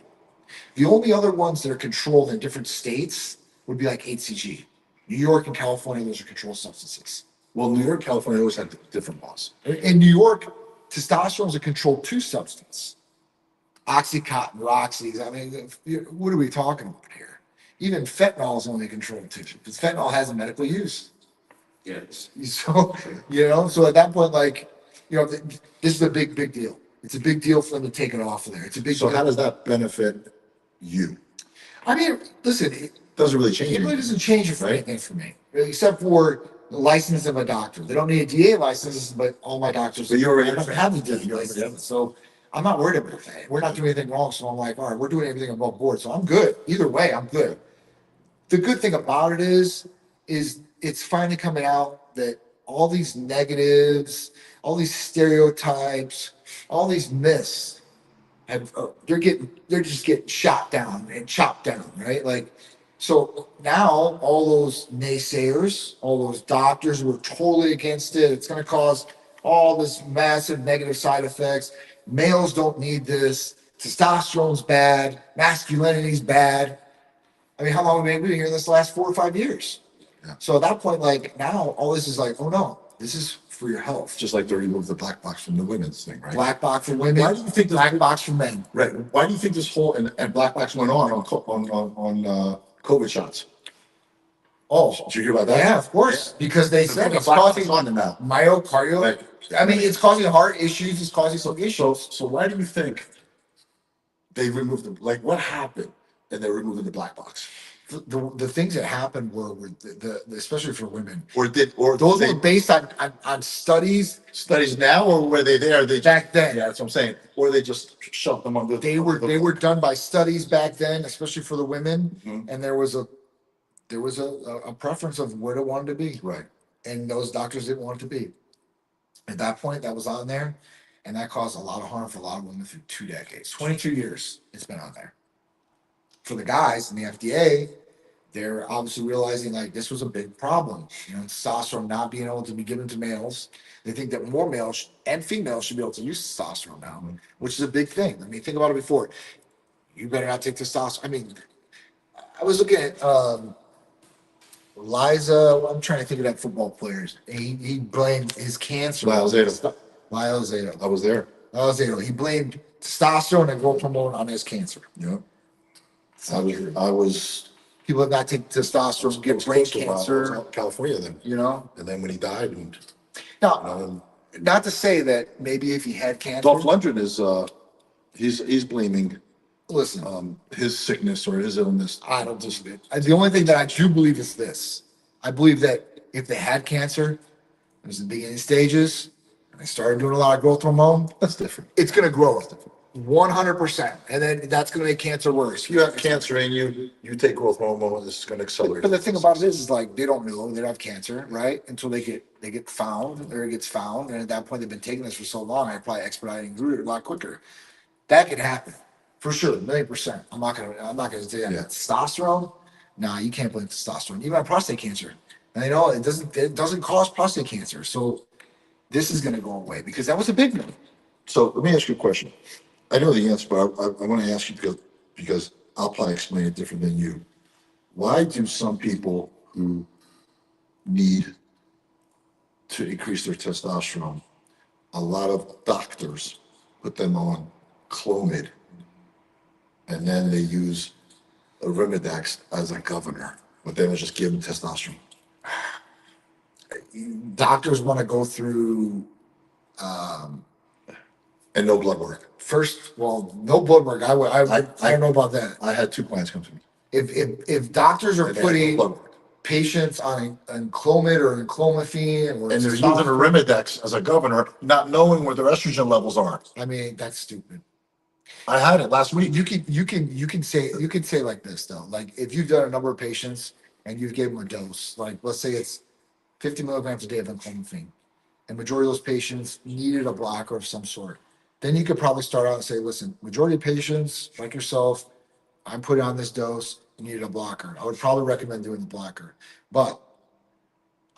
The only other ones that are controlled in different states would be like HCG. New York and California, those are controlled substances. Well, New York, California always had different laws. In New York, testosterone is a controlled 2 substance. Oxycontin, Roxy. I mean, what are we talking about here? Even fentanyl is only controlled 2 because fentanyl has a medical use. Yes. So, so at that point, like, this is a big deal. It's a big deal for them to take it off of there. It's a big So deal. how does that benefit you? I mean, listen, it Doesn't really change really anything. doesn't change it for Right. anything for me, except for the license of a doctor. They don't need a DA license, but all my doctors But you already have the DA you already license. have. So I'm not worried about that. We're not doing anything wrong. So I'm like, all right, we're doing everything above board. So I'm good. Either way, I'm good. The good thing about it is it's finally coming out that all these negatives, all these stereotypes, all these myths they're just getting shot down and chopped down, right? Like, so now all those naysayers, all those doctors who are totally against it, it's going to cause all this massive negative side effects. Males don't need this. Testosterone's bad. Masculinity's bad. I mean, how long have we been hearing this the last 4 or 5 years? Yeah. So at that point, like now, all this is like, oh no, this is for your health. Just like they removed the black box from the women's thing, right? Black box for women. Why do you think this- black box for men? Right. Why do you think this whole and black box went on COVID shots? Oh, Did you hear about that? yeah, of course, because they said The it's black box causing is on them now. myocardial. Right. I mean, it's causing heart issues. It's causing some So, issues. so why do you think they removed them? Like, what happened? And they removed the black box, The things that happened were the especially for women. or Those they were based on studies studies now, or were they there? They back then. yeah, that's what I'm saying. Or they just shoved them under. They were done by studies back then, especially for the women, Mhm. and there was a preference of where they wanted to be, right. and those doctors didn't want it to be. At that point, that was on there, and that caused a lot of harm for a lot of women through 2 decades, 22 years. It's been on there. For the guys in the FDA, they're obviously realizing like this was a big problem. Testosterone not being able to be given to males. They think that more males and females should be able to use testosterone now, which is a big thing. I mean, think about it before. You better not take testosterone. I mean, I was looking at Liza. I'm trying to think of that football player. He blamed his cancer. Lyle Zato. Lyle Zato. I was there. Lyle Zato. He blamed testosterone and growth hormone on his cancer. Yeah. It's not true. I was People that not take testosterone get brain close to Lyle. I was cancer. out in California then, You know. and then when he died, and Now, not to say that maybe if he had cancer, Dolph Lundgren is, he's blaming, listen, his sickness or his illness. I don't believe it. The only thing that I do believe is this. I believe that if they had cancer, it was the beginning stages, and they started doing a lot of growth hormone, That's different. it's going to grow 100%. And then that's going to make cancer worse. If you have cancer and you take growth hormone, this is going to accelerate. But the thing about it is like they don't know they don't have cancer, right? Until they get found or it gets found. And at that point, they've been taking this for so long, they're probably expediting through it a lot quicker. That could happen. For sure, 1,000,000%. I'm not gonna say that. Yeah. Testosterone, nah, you can't blame testosterone. Even on prostate cancer. And they know it doesn't cause prostate cancer. So this is gonna go away because that was a big one. So let me ask you a question. I know the answer, but I want to ask you because I'll probably explain it different than you. Why do some people who need to increase their testosterone, a lot of doctors put them on Clomid, and then they use Arimidex as a governor, but then they just give them testosterone? Doctors want to go through And no blood work. first, well, no blood work. I don't know about that. I had two clients come to me. If doctors are and they had no putting blood work. patients on Clomid or clomiphene or And they're using Arimidex as a governor, not knowing where their estrogen levels are. I mean, that's stupid. I had it last week. You can say like this though. Like if you've done a number of patients and you've gave them a dose, like let's say it's 50 milligrams a day of clomiphene, and majority of those patients needed a blocker of some sort, then you could probably start out and say, listen, majority of patients like yourself, I'm putting on this dose, you needed a blocker. I would probably recommend doing the blocker, but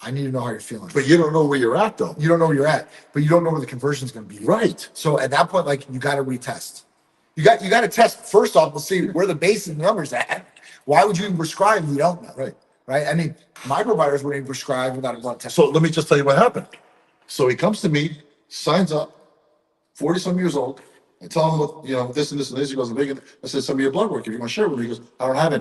I need to know how you're feeling. But you don't know where you're at though. You don't know where you're at, but you don't know where the conversion is going to be. Right. So at that point, like you got to retest. You got to test first off. We'll see where the basic numbers at. Why would you even prescribe if you don't know? Right. Right. I mean, my providers wouldn't even prescribe without a blood test. So let me just tell you what happened. So he comes to me, signs up, 40-some years old. I tell him what, this and this and this. He goes, I said, send me your blood work if you want to share with me. He goes, I don't have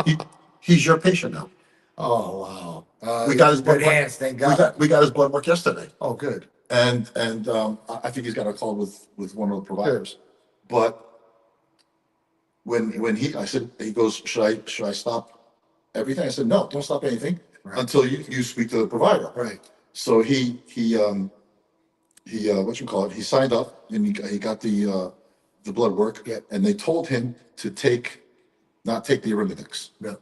any. He's your patient now. Oh wow. We got his blood good work. hands. Thank God. We got his blood work yesterday. Oh, good. And I think he's got a call with one of the providers. But when I said, he goes, should I stop everything? I said, no, don't stop anything until you speak to the provider. Right. So he he signed up and he got the blood work. Yep. And they told him to not take the Arimidex Yeah.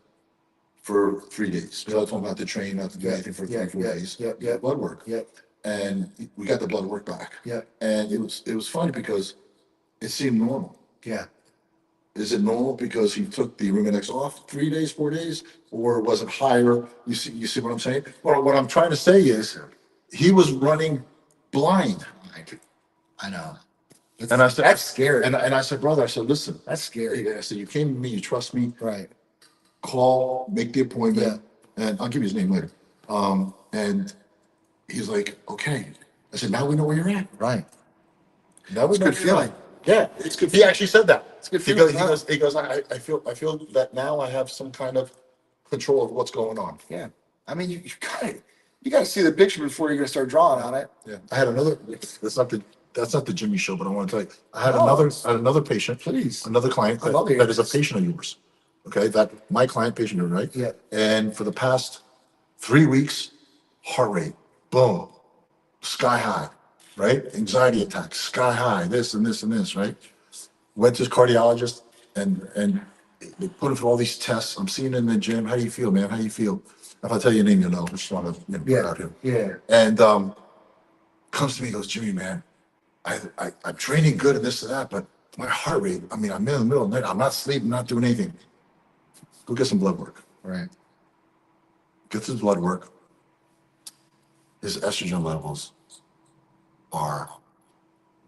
for 3 days. Because I told him not to train, not to do anything for 3-4 days. Yeah. Blood work. Yeah. And we got the blood work back. Yeah. And it was funny because it seemed normal. Yeah. Is it normal because he took the Arimidex off 3 days, 4 days, or was it higher? You see what I'm saying? Well, what I'm trying to say is he was running blind. I know. And I said, that's scary. And I said, brother, I said, listen, That's scary. I said, you came to me, you trust me, Right. call, make the appointment, and I'll give you his name later. And he's like, okay. I said, now we know where you're at. Right. That was It's a good feeling. Yeah, it's good. He actually said that. It's a good He feeling. goes, I feel that now I have some kind of control of what's going on. Yeah. I mean, you got to see the picture before you're going to start drawing on it. Yeah. I had another, that's not the Jimmy show, but I want to tell you, I had Oh. another patient, Please. another client I love that hearing is a this. patient of yours. Okay, that my client patient, right? Yeah. And for the past 3 weeks, heart rate, boom, sky high, right? Anxiety attacks, sky high, this and this and this, right? Went to his cardiologist and they put him through all these tests. I'm seeing him in the gym. How do you feel, man? How do you feel? If I tell you your name, you'll know. I just want to put it out here. Yeah. And comes to me, goes, Jimmy, man, I'm training good and this and that, but my heart rate, I mean, I'm in the middle of the night. I'm not sleeping, not doing anything. Go get some blood work. Right. Gets his blood work. His estrogen levels are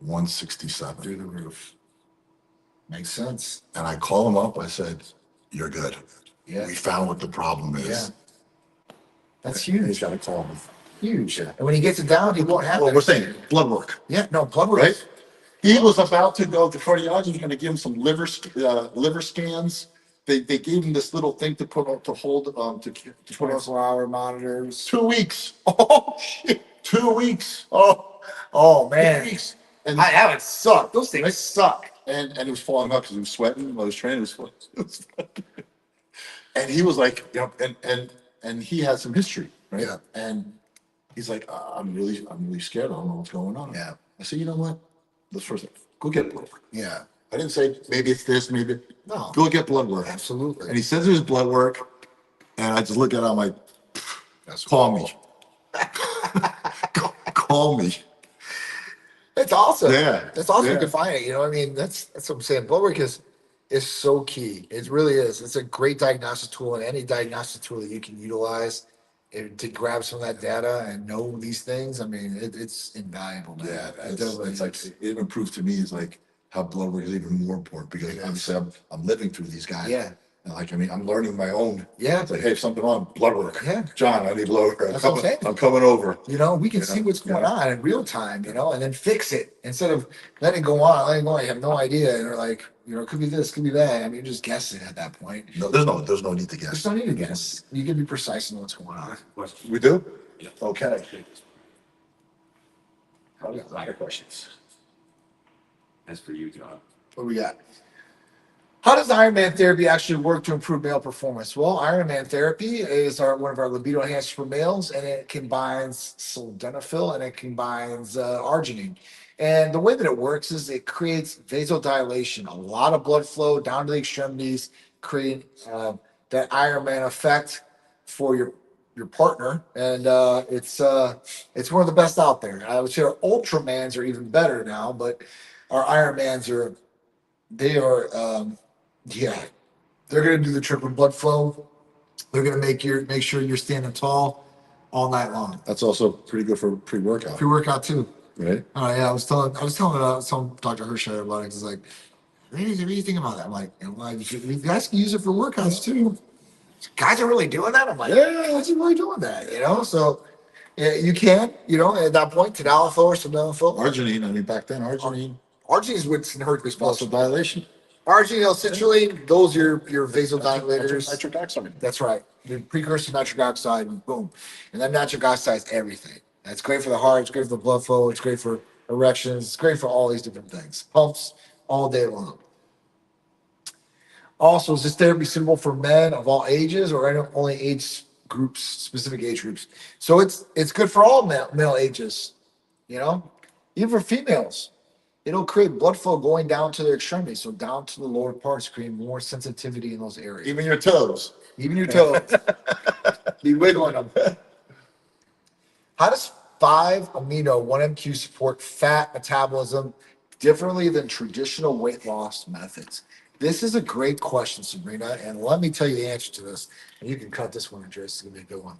167. Through the roof. Makes sense. And I call him up. I said, you're good. Yeah. We found what the problem is. Yeah. That's And he's huge. got to call me. Huge. And when he gets it down, he won't have Well, it. we're saying blood work, Yeah. No, blood work. right? He was about to go, the cardiologist was going to give him some liver scans. They gave him this little thing to put on, to hold, to put on 24-hour monitors. 2 weeks. Oh, shit. 2 weeks. Oh man, 2 weeks. And that would suck. Those things suck. and he was falling up because he was sweating while he was training. He was sweating. And he was like, you know, and he had some history, right? Yeah. And he's like, I'm really scared. I don't know what's going on. Yeah. I said, you know what? Let's first go get blood work. Yeah. I didn't say maybe it's this, maybe No. go get blood work. Absolutely. And he sends his blood work, and I just look at it, I'm like, That's call me. Call me. It's awesome. Yeah. It's awesome Yeah. you can find it. You know what I mean? That's what I'm saying. Blood work is so key. It really is. It's a great diagnostic tool, and any diagnostic tool that you can utilize to grab some of that data and know these things. I mean, it's invaluable, man. Yeah, It definitely it's like is. it even proved to me is like how blood work is even more important because obviously I'm living through these guys. Yeah. And like I mean I'm learning my own. Yeah. It's like, hey, if something on blood work. Yeah. John, I need blood work. That's what I'm saying. I'm coming over. You know, we can Yeah, see what's going yeah. on in real time, you know, and then fix it instead of letting it go on. You have no idea. And they're like, you know, it could be this, could be that. I mean, you're just guessing at that point. No, there's no need to There's guess. no need to guess. You can be precise in what's going on. Question. We do? Yeah. Okay. I've got a lot of questions. As for you, John. What do we got? How does Ironman therapy actually work to improve male performance? Well, Ironman therapy is one of our libido enhancers for males, and it combines sildenafil and it combines arginine. And the way that it works is it creates vasodilation, a lot of blood flow down to the extremities, creating that Ironman effect for your partner, and it's one of the best out there. I would say our Ultramans are even better now, but our Ironmans are yeah, they're gonna do the triple blood flow. They're gonna make sure you're standing tall all night long. That's also pretty good for pre-workout, Pre-workout too. right? Yeah, I was telling Dr. Hershey about it. He's like, what do you think about that? I'm like, you guys can use it for workouts too. Guys are really doing that. I'm like, yeah, guys are really doing that. You know, so yeah, you can. You know, at that point, tadalafil or sildenafil. Arginine, I mean back then arginine, Arginine is what's hurt muscle dilation. Arginine, L-citrulline, those are your vasodilators. Nitric oxide. That's right. The precursor to nitric oxide, and boom. And that nitric oxide is everything. That's great for the heart. It's great for the blood flow. It's great for erections. It's great for all these different things. Pumps all day long. Also, is this therapy suitable for men of all ages or only age groups, specific age groups? So it's good for all male ages, you know, even for females. It'll create blood flow going down to their extremities, so down to the lower parts, create more sensitivity in those areas. Even your toes. Even your toes. Be wiggling them. How does 5-amino 1-MQ support fat metabolism differently than traditional weight loss methods? This is a great question, Sabrina, and let me tell you the answer to this. And you can cut this one, Andres. It's going to be a good one.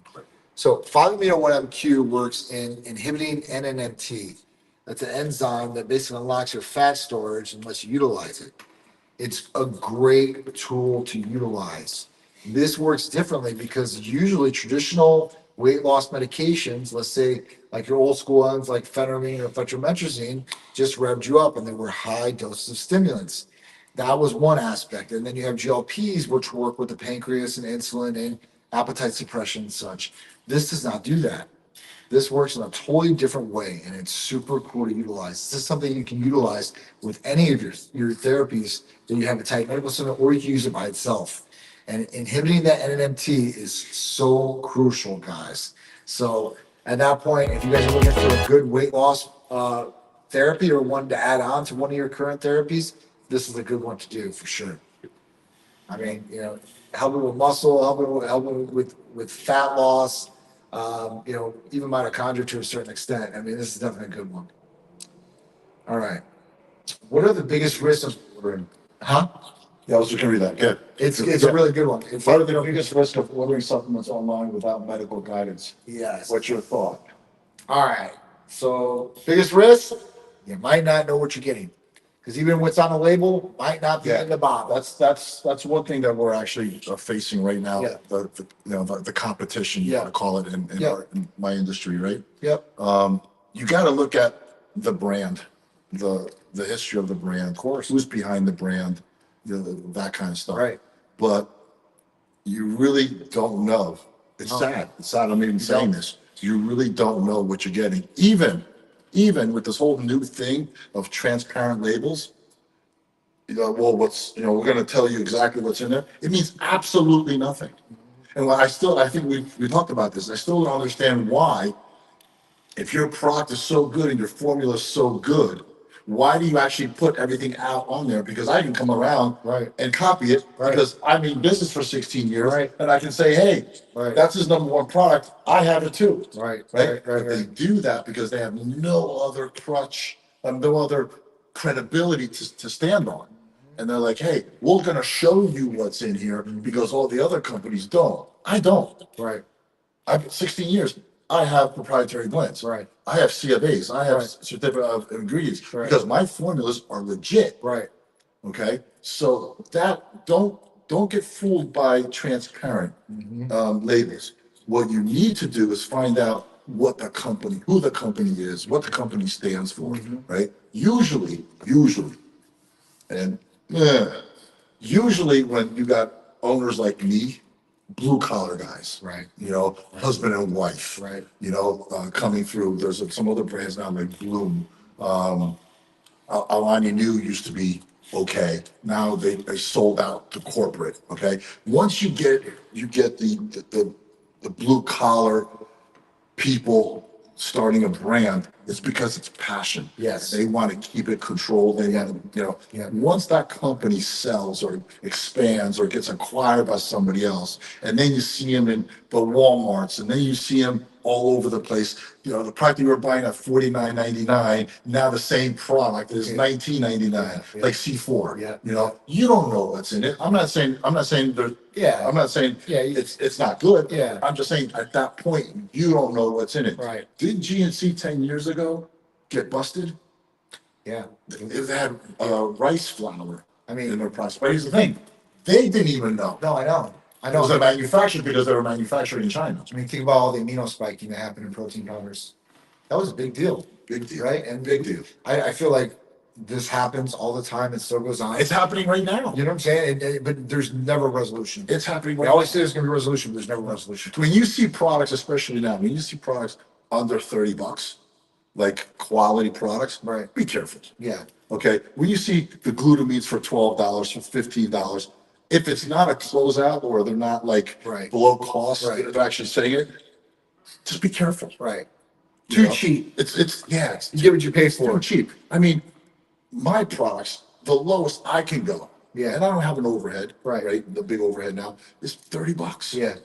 So 5-amino 1-MQ works in inhibiting NNMT. That's an enzyme that basically unlocks your fat storage unless you utilize it. It's a great tool to utilize. This works differently because usually traditional weight loss medications, let's say like your old school ones like phentermine or phentermestazine, just revved you up and they were high doses of stimulants. That was one aspect. And then you have GLPs, which work with the pancreas and insulin and appetite suppression and such. This does not do that. This works in a totally different way, and it's super cool to utilize. This is something you can utilize with any of your therapies that you have a tight nervous system, or you can use it by itself. And inhibiting that NNMT is so crucial, guys. So at that point, if you guys are looking for a good weight loss therapy or one to add on to one of your current therapies, this is a good one to do for sure. I mean, you know, helping with muscle, helping with fat loss. You know, even mitochondria to a certain extent. I mean, this is definitely a good one. All right. What are the biggest risks of ordering? Huh? Yeah, I was just gonna read that. Good. It's a really good one. What are the biggest risk of ordering supplements online without medical guidance? Yes. What's your thought? All right. So biggest risk, you might not know what you're getting. Because even what's on the label might not be in the bottle. That's one thing that we're actually facing right now. Yeah. The competition, you Yeah. want to call it in my industry, right? Yep. You got to look at the brand, the history of the brand, of course, who's behind the brand, that kind of stuff. Right. But you really don't know. It's No. sad. It's sad. I'm even saying this. you really don't know what you're getting. Even with this whole new thing of transparent labels, well, we're going to tell you exactly what's in there. It means absolutely nothing. And I think we talked about this. I still don't understand why, if your product is so good and your formula is so good, why do you actually put everything out on there? Because I can come around Right. and copy it Right. because I'm in business for 16 years, Right. and I can say, hey, Right. that's his number one product. I have it too. Right. But they do that because they have no other crutch, no other credibility to stand on. And they're like, hey, we're going to show you what's in here because all the other companies don't. I don't. Right. I've 16 years. I have proprietary blends. Right. I have CFAs. I have Right. certificate of ingredients Right. because my formulas are legit. Right. Okay. So that don't get fooled by transparent labels. What you need to do is find out what the company, who the company is, what the company stands for. Right. Usually, and usually when you got owners like me, blue collar guys, Right. husband and wife, Right. coming through. There's some other brands now like Bloom. Alani New used to be okay. Now they sold out to corporate. Okay. Once you get the blue collar people starting a brand, it's because it's passion. Yes. They want to keep it controlled. They want to, Yeah. once that company sells or expands or gets acquired by somebody else, and then you see them in the Walmarts, and then you see them all over the place. The product you were buying at $49.99, now the same product is $19.99, Yeah. like C4. Yeah. You don't know what's in it. I'm not saying there. Yeah. I'm not saying Yeah. it's not good. Yeah. I'm just saying at that point you don't know what's in it. Right. Didn't GNC 10 years ago get busted? Yeah. They had rice flour I mean, in their products. But here's the thing, they didn't even know. no, I know. It was a manufacturer because they were manufactured in China. I mean, think about all the amino spiking that happened in protein powders. That was a big deal. Big deal. Right? And Big deal. I feel like this happens all the time. It still goes on. It's happening right now. You know what I'm saying? But there's never a resolution. It's happening We right always now. say there's going to be a resolution, but there's never a resolution. When you see products, especially now, when you see products under $30, like quality products, Right. be careful. Yeah. Okay, when you see the glutamines for $12, for $15, if it's not a closeout or they're not like Right. below cost, Right. they're actually saying it, just be careful. Right. You Too know? cheap. It's You get what you pay too for. cheap. I mean, my products, the lowest I can go, Yeah. and I don't have an overhead, Right. The big overhead now is $30. Yeah.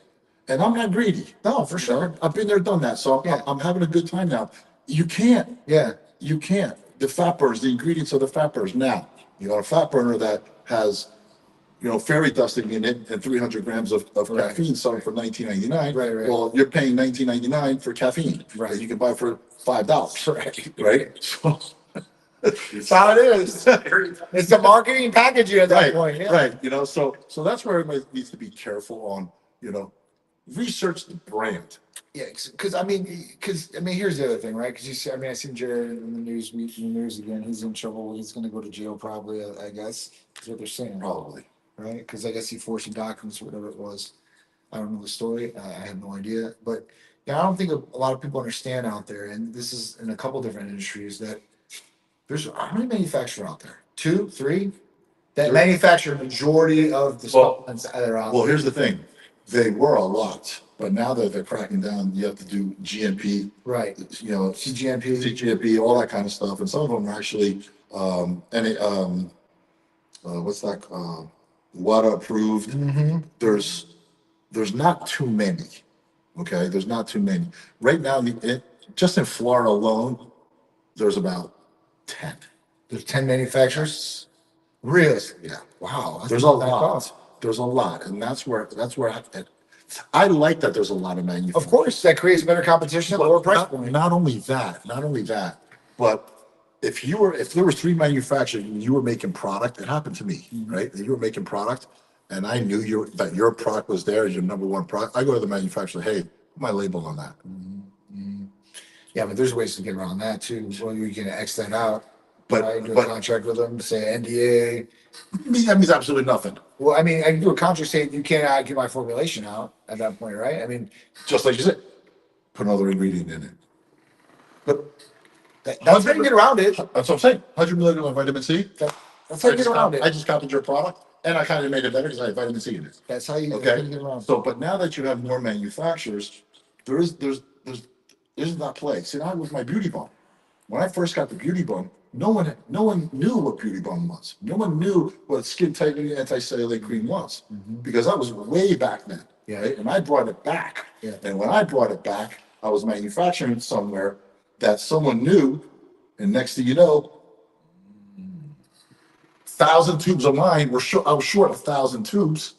And I'm not greedy. No, for sure. I've been there, done that. So Yeah. I'm having a good time now. You can't. Yeah. You can't. The fat burners, the ingredients of the fat burners. Now, a fat burner that has, fairy dusting in it and 300 grams of Right. caffeine selling for $19.99. Right. Well, you're paying $19.99 for caffeine. Right. That you can buy for $5. Right. Right. So, That's how it is. It's the marketing packaging at that right. point. Yeah. Right. So that's where everybody needs to be careful on, research the brand. Yeah, because here's the other thing, right? Because you see, I seen Jared in the news again. He's in trouble. He's going to go to jail probably. I guess is what they're saying. Probably. Right? Because I guess he forged some documents or whatever it was. I don't know the story. I have no idea. But yeah, I don't think a lot of people understand out there, and this is in a couple different industries, that there's how many manufacturers out there? 2, 3 that manufacture a majority of the supplements that are out Well, there. here's the thing. They were a lot, but now that they're cracking down, you have to do GMP, Right. CGMP. CGMP, all that kind of stuff. And some of them are actually, what's that? WADA approved. Mm-hmm. There's not too many. Okay. There's not too many. Right now, just in Florida alone, there's about 10. There's 10 manufacturers. Really? Yeah. Wow. That's There's a not that lot. cost. There's a lot. And that's where I like that there's a lot of manufacturers. Of course, that creates better competition at lower price point. Not only that, but if there were 3 manufacturers and you were making product, it happened to me, right? You were making product, and I knew that your product was there as your number one product. I go to the manufacturer, hey, put my label on that. Yeah, but there's ways to get around that too. Well, you can X that out. But right? Do a contract with them, say NDA. that means absolutely nothing. Well, I can do a contract saying you cannot get my formulation out at that point, right? Just like you said, put another ingredient in it. But That's how you get around it. that's what I'm saying. 100 milligram of vitamin C. That's how you get around I it. just copied your product, and I kind of made it better because I had vitamin C in it. That's how you Okay. get around it. So, but now that you have more manufacturers, there's that play. See, now with my beauty balm, when I first got the beauty balm, no one knew what beauty balm was. No one knew what skin tightening anti-cellulite cream was because that was way back then. Yeah. Right? And I brought it back. Yeah. And when I brought it back, I was manufacturing it somewhere that someone knew, and next thing you know, 1,000 tubes of mine were short. I was short 1,000 tubes,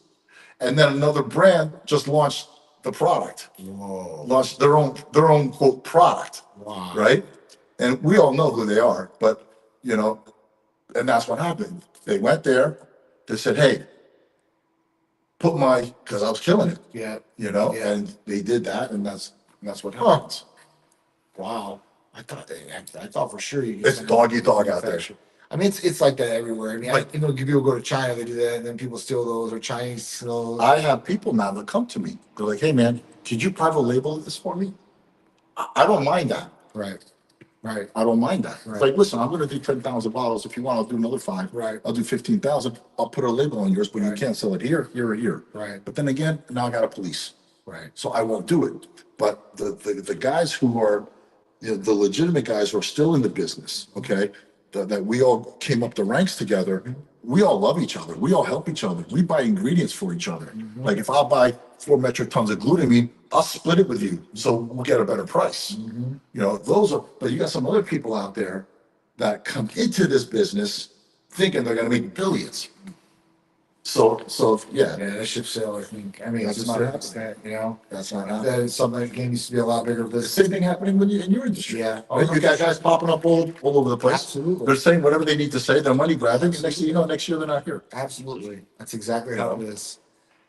and then another brand just launched the product. Whoa. Launched their own quote product. Wow. Right? And we all know who they are, but and that's what happened. They went there, they said, hey, because I was killing it, Yeah. and they did that, and that's what happens. Wow. I thought for sure you get It's some dog eat dog out there. manufacturer. I mean, it's like that everywhere. I mean, Like- people go to China, they do that, and then people steal those, or Chinese steal those. I have people now that come to me. They're like, hey man, could you private label this for me? I don't mind that. Right. Right. I don't mind that. Right. It's like, listen, I'm going to do 10,000 bottles. If you want, I'll do another 5. Right. I'll do 15,000. I'll put a label on yours, but you Right. can't sell it here, here, or here. Right. But then again, now I got a police. Right. So I won't do it. But the guys who are, the legitimate guys who are still in the business, okay, that we all came up the ranks together, we all love each other. We all help each other. We buy ingredients for each other. Like if I'll buy 4 metric tons of glutamine, I'll split it with you. So we'll get a better price. But you got some other people out there that come into this business thinking they're going to make billions. So yeah, Yeah, that ship sail, I think. I mean, That's it's not just that, that's not happening. that is something that game used to be a lot bigger The business. same thing happening when you in your industry. Yeah. Right? You got guys popping up all over the place. Absolutely. They're saying whatever they need to say. They're money grabbing. And next thing you know, next year they're not here. Absolutely. That's exactly how it is.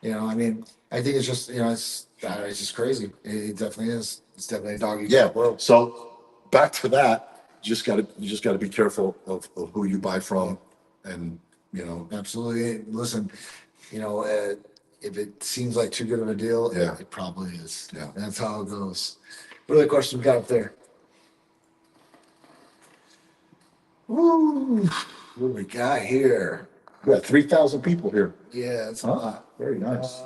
I mean, I think it's just, it's just crazy. It definitely is. It's definitely a dog eat Yeah. dog world. So back to that. You just got to be careful of who you buy from, and Absolutely. Listen, if it seems like too good of a deal, Yeah. it probably is. Yeah. That's how it goes. What other questions we got up there? Woo. What do we got here? we got 3,000 people here. Yeah, that's a Huh? lot. Very nice.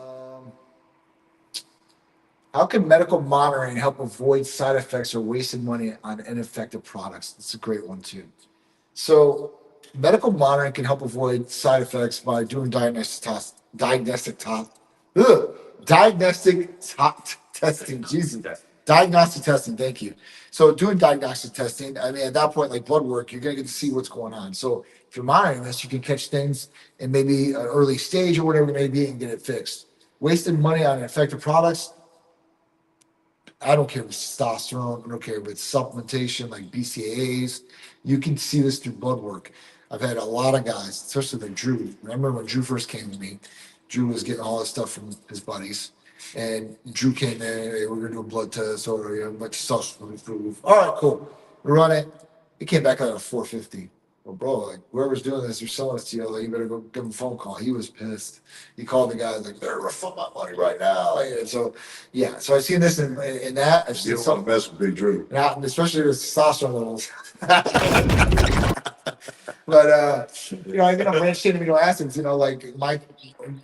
How can medical monitoring help avoid side effects or wasted money on ineffective products? That's a great one too. So, medical monitoring can help avoid side effects by doing diagnostic testing. Jesus, diagnostic testing. Thank you. So, doing diagnostic testing. I mean, at that point, like blood work, you're gonna get to see what's going on. So, if you're monitoring this, you can catch things in maybe an early stage or whatever it may be and get it fixed. Wasting money on ineffective products. I don't care if it's testosterone, I don't care if it's supplementation like BCAAs. You can see this through blood work. I've had a lot of guys, especially like Drew. Remember when Drew first came to me? Drew was getting all this stuff from his buddies. And Drew came in, hey, we're gonna do a blood test or my testosterone improve. All right, cool. We run it. It came back out at 450. Well, bro, like whoever's doing this, they're selling this to you. Like, you better go give him a phone call. He was pissed. He called the guy like, they're refund my money right now. And so, yeah. So I've seen this in that. I've You seen don't want some, to mess with Big Drew. and especially with testosterone levels. But even on branched chain amino acids, like Mike,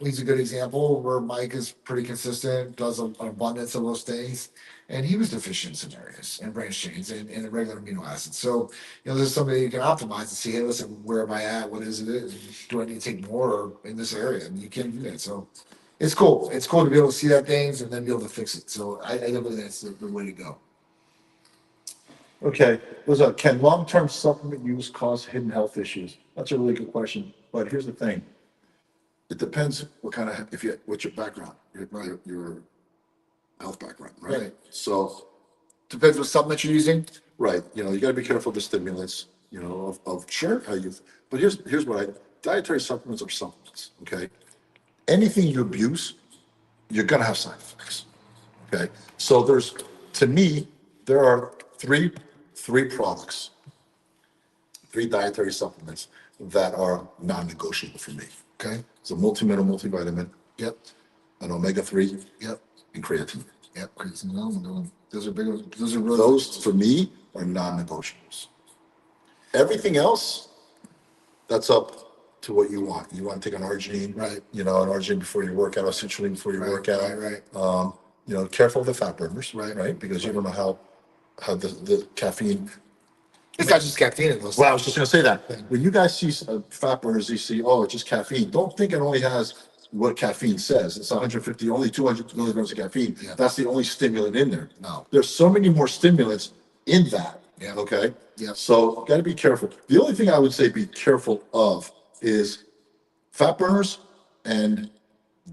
he's a good example where Mike is pretty consistent, does an abundance of those things, and he was deficient in some areas and branched chains and the regular amino acids. So this is something you can optimize and see. Hey, listen, where am I at? What is it? Do I need to take more in this area? And you can't do that. So it's cool. It's cool to be able to see that things and then be able to fix it. So I definitely think that's the way to go. Okay, can long-term supplement use cause hidden health issues? That's a really good question. But here's the thing. It depends what's your background, your health background, right? Right. So, Depends what supplement you're using. right, you got to be careful of the stimulants, of sure how you. But here's dietary supplements are supplements. Okay, anything you abuse, you're gonna have side effects. Okay, so there are three products, 3 dietary supplements that are non-negotiable for me. Okay. It's a multi-mineral multivitamin, Yep. an omega-3, Yep. and creatine. Yep. Crazy. No, I'm doing. Those are big. Those are really. Those for me are non-negotiables. Everything else, that's up to what you want. You want to take an arginine, Right. You know, an arginine before you work out, a citrulline before you Right, work out. right. You know, careful of the fat burners, Right. right? Because you don't know how the caffeine. It's not just caffeine in those. Well, I was just going to say that when you guys see fat burners, you see, oh, it's just caffeine. Don't think it only has what caffeine says. It's 150, only 200 milligrams of caffeine. Yeah. That's the only stimulant in there. No. There's so many more stimulants in that. Yeah. Okay. Yeah. So got to be careful. The only thing I would say be careful of is fat burners and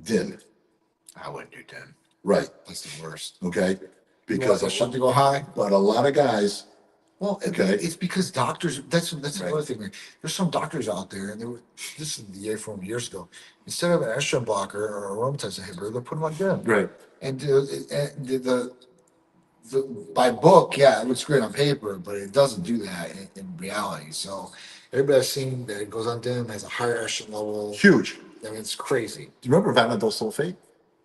DIN. I wouldn't do 10. Right. That's the worst. Okay. Because Because I shouldn't go high. but a lot of guys. Well, Okay. it's because doctors. That's Right. another thing. Like, there's some doctors out there, and this is the year from years ago. Instead of an estrogen blocker or a aromatase inhibitor, they'll put them on DIM. Right. And the by book, yeah, it looks great on paper, but it doesn't do that in reality. So everybody I've seen that goes on DIM has a higher estrogen level. Huge. I mean, it's crazy. Do you remember vanadol sulfate?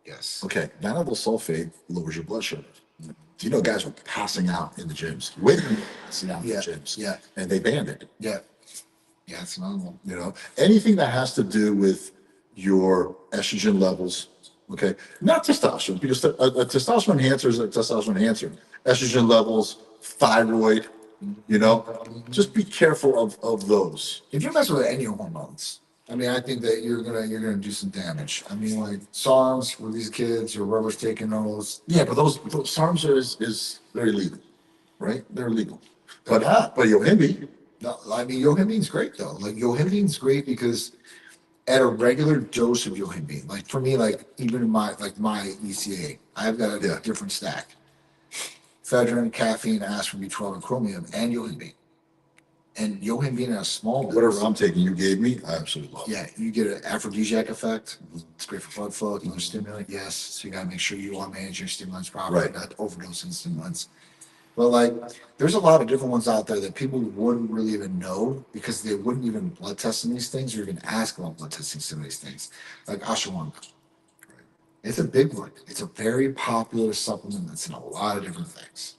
Yes. Okay, vanadol sulfate lowers your blood sugar. Do you know guys were passing out in the gyms? Waiting, passing out in Yeah, the gyms. yeah. And they banned it. Yeah. Yeah, it's another one. You know, anything that has to do with your estrogen levels, okay, not testosterone, because a testosterone enhancer is a testosterone enhancer. Estrogen levels, thyroid, you know, just be careful of those. If you're messing with any hormones, I mean, I think that you're gonna do some damage. I mean, like SARMs with these kids or whoever's taking those. Yeah, but those SARMs is very legal, right? They're legal. But Yeah. but Yohimbe, No, I mean, Yohimbene's great though. Like Yohimbene's great because at a regular dose of Yohimbine, like for me, like even in my ECA, I've got a Yeah. different stack: ephedrine, caffeine, aspirin, B12, and chromium, and Yohimbine. And Yohimbine in a small dose. whatever I'm taking, you gave me, I absolutely love. Yeah, you get an aphrodisiac effect. It's great for blood flow. You want to stimulate, yes. So you got to make sure you are managing your stimulants properly, Right. not overdosing stimulants. But like, there's a lot of different ones out there that people wouldn't really even know because they wouldn't even blood test some of these things or even ask about blood testing some of these things, like ashwagandha. It's a big one. It's a very popular supplement that's in a lot of different things.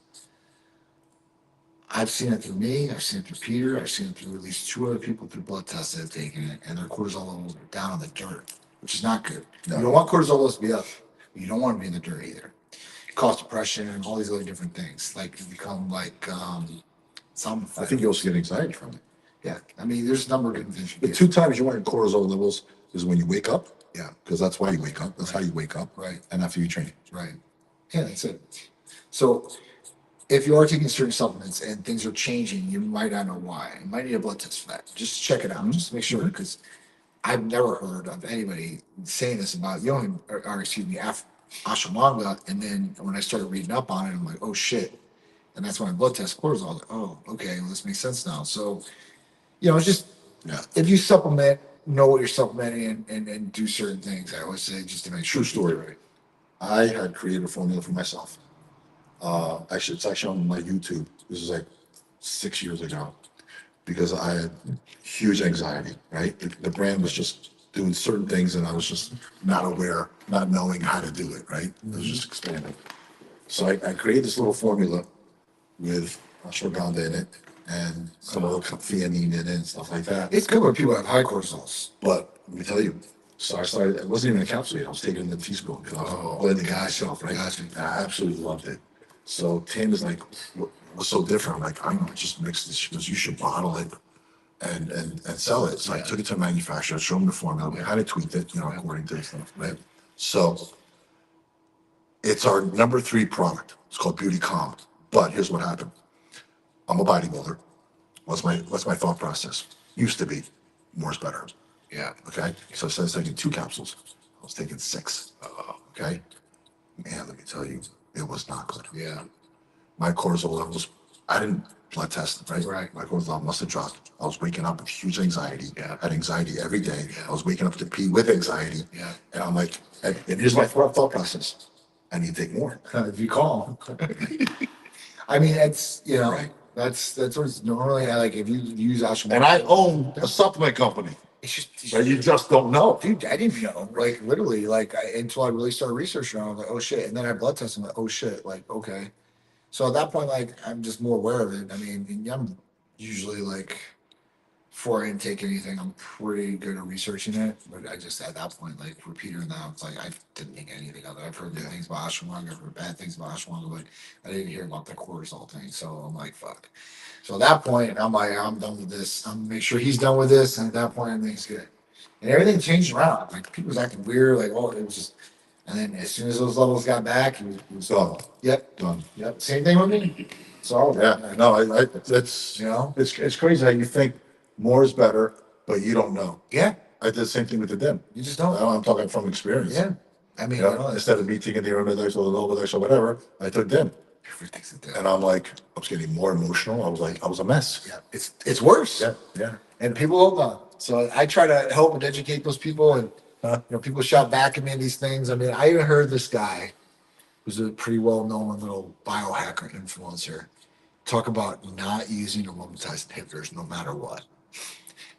I've seen it through me. I've seen it through Peter. I've seen it through at least 2 other people through blood tests that have taken it, and their cortisol levels are down in the dirt, which is not good. No. You don't want cortisol levels to be up. But you don't want to be in the dirt either. It causes depression and all these other different things. Like you become like some. I think you also get anxiety from it. Yeah, I mean, there's a number of different things. You The get. 2 times you want your cortisol levels is when you wake up, Yeah, because that's why you wake up. That's how you wake up, right, and after you train. right. Yeah, that's it. So if you are taking certain supplements and things are changing, you might not know why. You might need a blood test for that. Just check it out. Just to make sure, because I've never heard of anybody saying this about Yohin, or excuse me, ashwagandha. And then when I started reading up on it, I'm like, oh shit. And that's when I blood test cortisol. I was like, oh, okay, well, this makes sense now. So, it's just, Yeah. if you supplement, know what you're supplementing and do certain things. I always say just to make sure. True story, right? I had created a formula for myself. Actually, it's actually on my YouTube. This is like 6 years ago, because I had huge anxiety. Right, the brand was just doing certain things, and I was just not aware, not knowing how to do it. Right, it was just expanding. So I created this little formula with ashwagandha in it and some other theanine in it and stuff like that. It's good when people have high cortisols. But let me tell you, so I started. It wasn't even a capsule yet. I was taking it in the teaspoon because I was blending it myself. Right, Gotcha. I absolutely loved it. So Tim is like, what's so different? I'm like, I'm gonna just mix this. She goes, you should bottle it and sell it. So I took it to a manufacturer, showed him the formula. We kind of tweaked it, according to stuff, right? So it's our number 3 product. It's called Beauty Calm. But here's what happened. I'm a bodybuilder. What's my thought process? Used to be more is better. Yeah. Okay. So instead of taking 2 capsules, I was taking 6. Okay. Man, let me tell you, it was not good. Yeah. My cortisol levels, I didn't blood test, right? Right. My cortisol level must have dropped. I was waking up with huge anxiety. Yeah. I had anxiety every day. Yeah. I was waking up to pee with anxiety. Yeah. And I'm like, and here's my thought process. I need to take more. If you call. I mean, it's Right. that's what it's normally like if you use ashwagandha. And I own a supplement company, It's just, but you just don't know. dude, I didn't know. Like literally, until I really started researching, I was like, oh shit. And then I blood tested. I'm like, oh shit. Like, okay. So at that point, like I'm just more aware of it. I mean, I'm usually like before I intake anything, I'm pretty good at researching it. But I just at that point, like repeating that, it's like I didn't think anything of it. I've heard good things about ashwagandha, I've heard bad things about ashwagandha, but I didn't hear about the cortisol thing. So I'm like, fuck. So at that point, I'm like, I'm done with this. I'm gonna make sure he's done with this, and at that point, everything's good. And everything changed around. Like people was acting weird. Like, oh, it was just. And then as soon as those levels got back, he was Done. yep, Done. yep. Same thing with me. It's all Yeah, no, that's, you know. it's crazy how you think more is better, but you don't know. Yeah, I did the same thing with the dim. you just don't. I'm talking from experience. Yeah, I mean, You know, instead of me taking the Arimidex or the Novodex or whatever, I took dim. everything's a And deal. I'm like, I was getting more emotional. I was like, I was a mess. Yeah, it's worse. Yeah, yeah. And people hold on. So I try to help and educate those people, and people shout back at me these things. I mean, I even heard this guy, who's a pretty well-known little biohacker influencer, talk about not using aromatase inhibitors no matter what.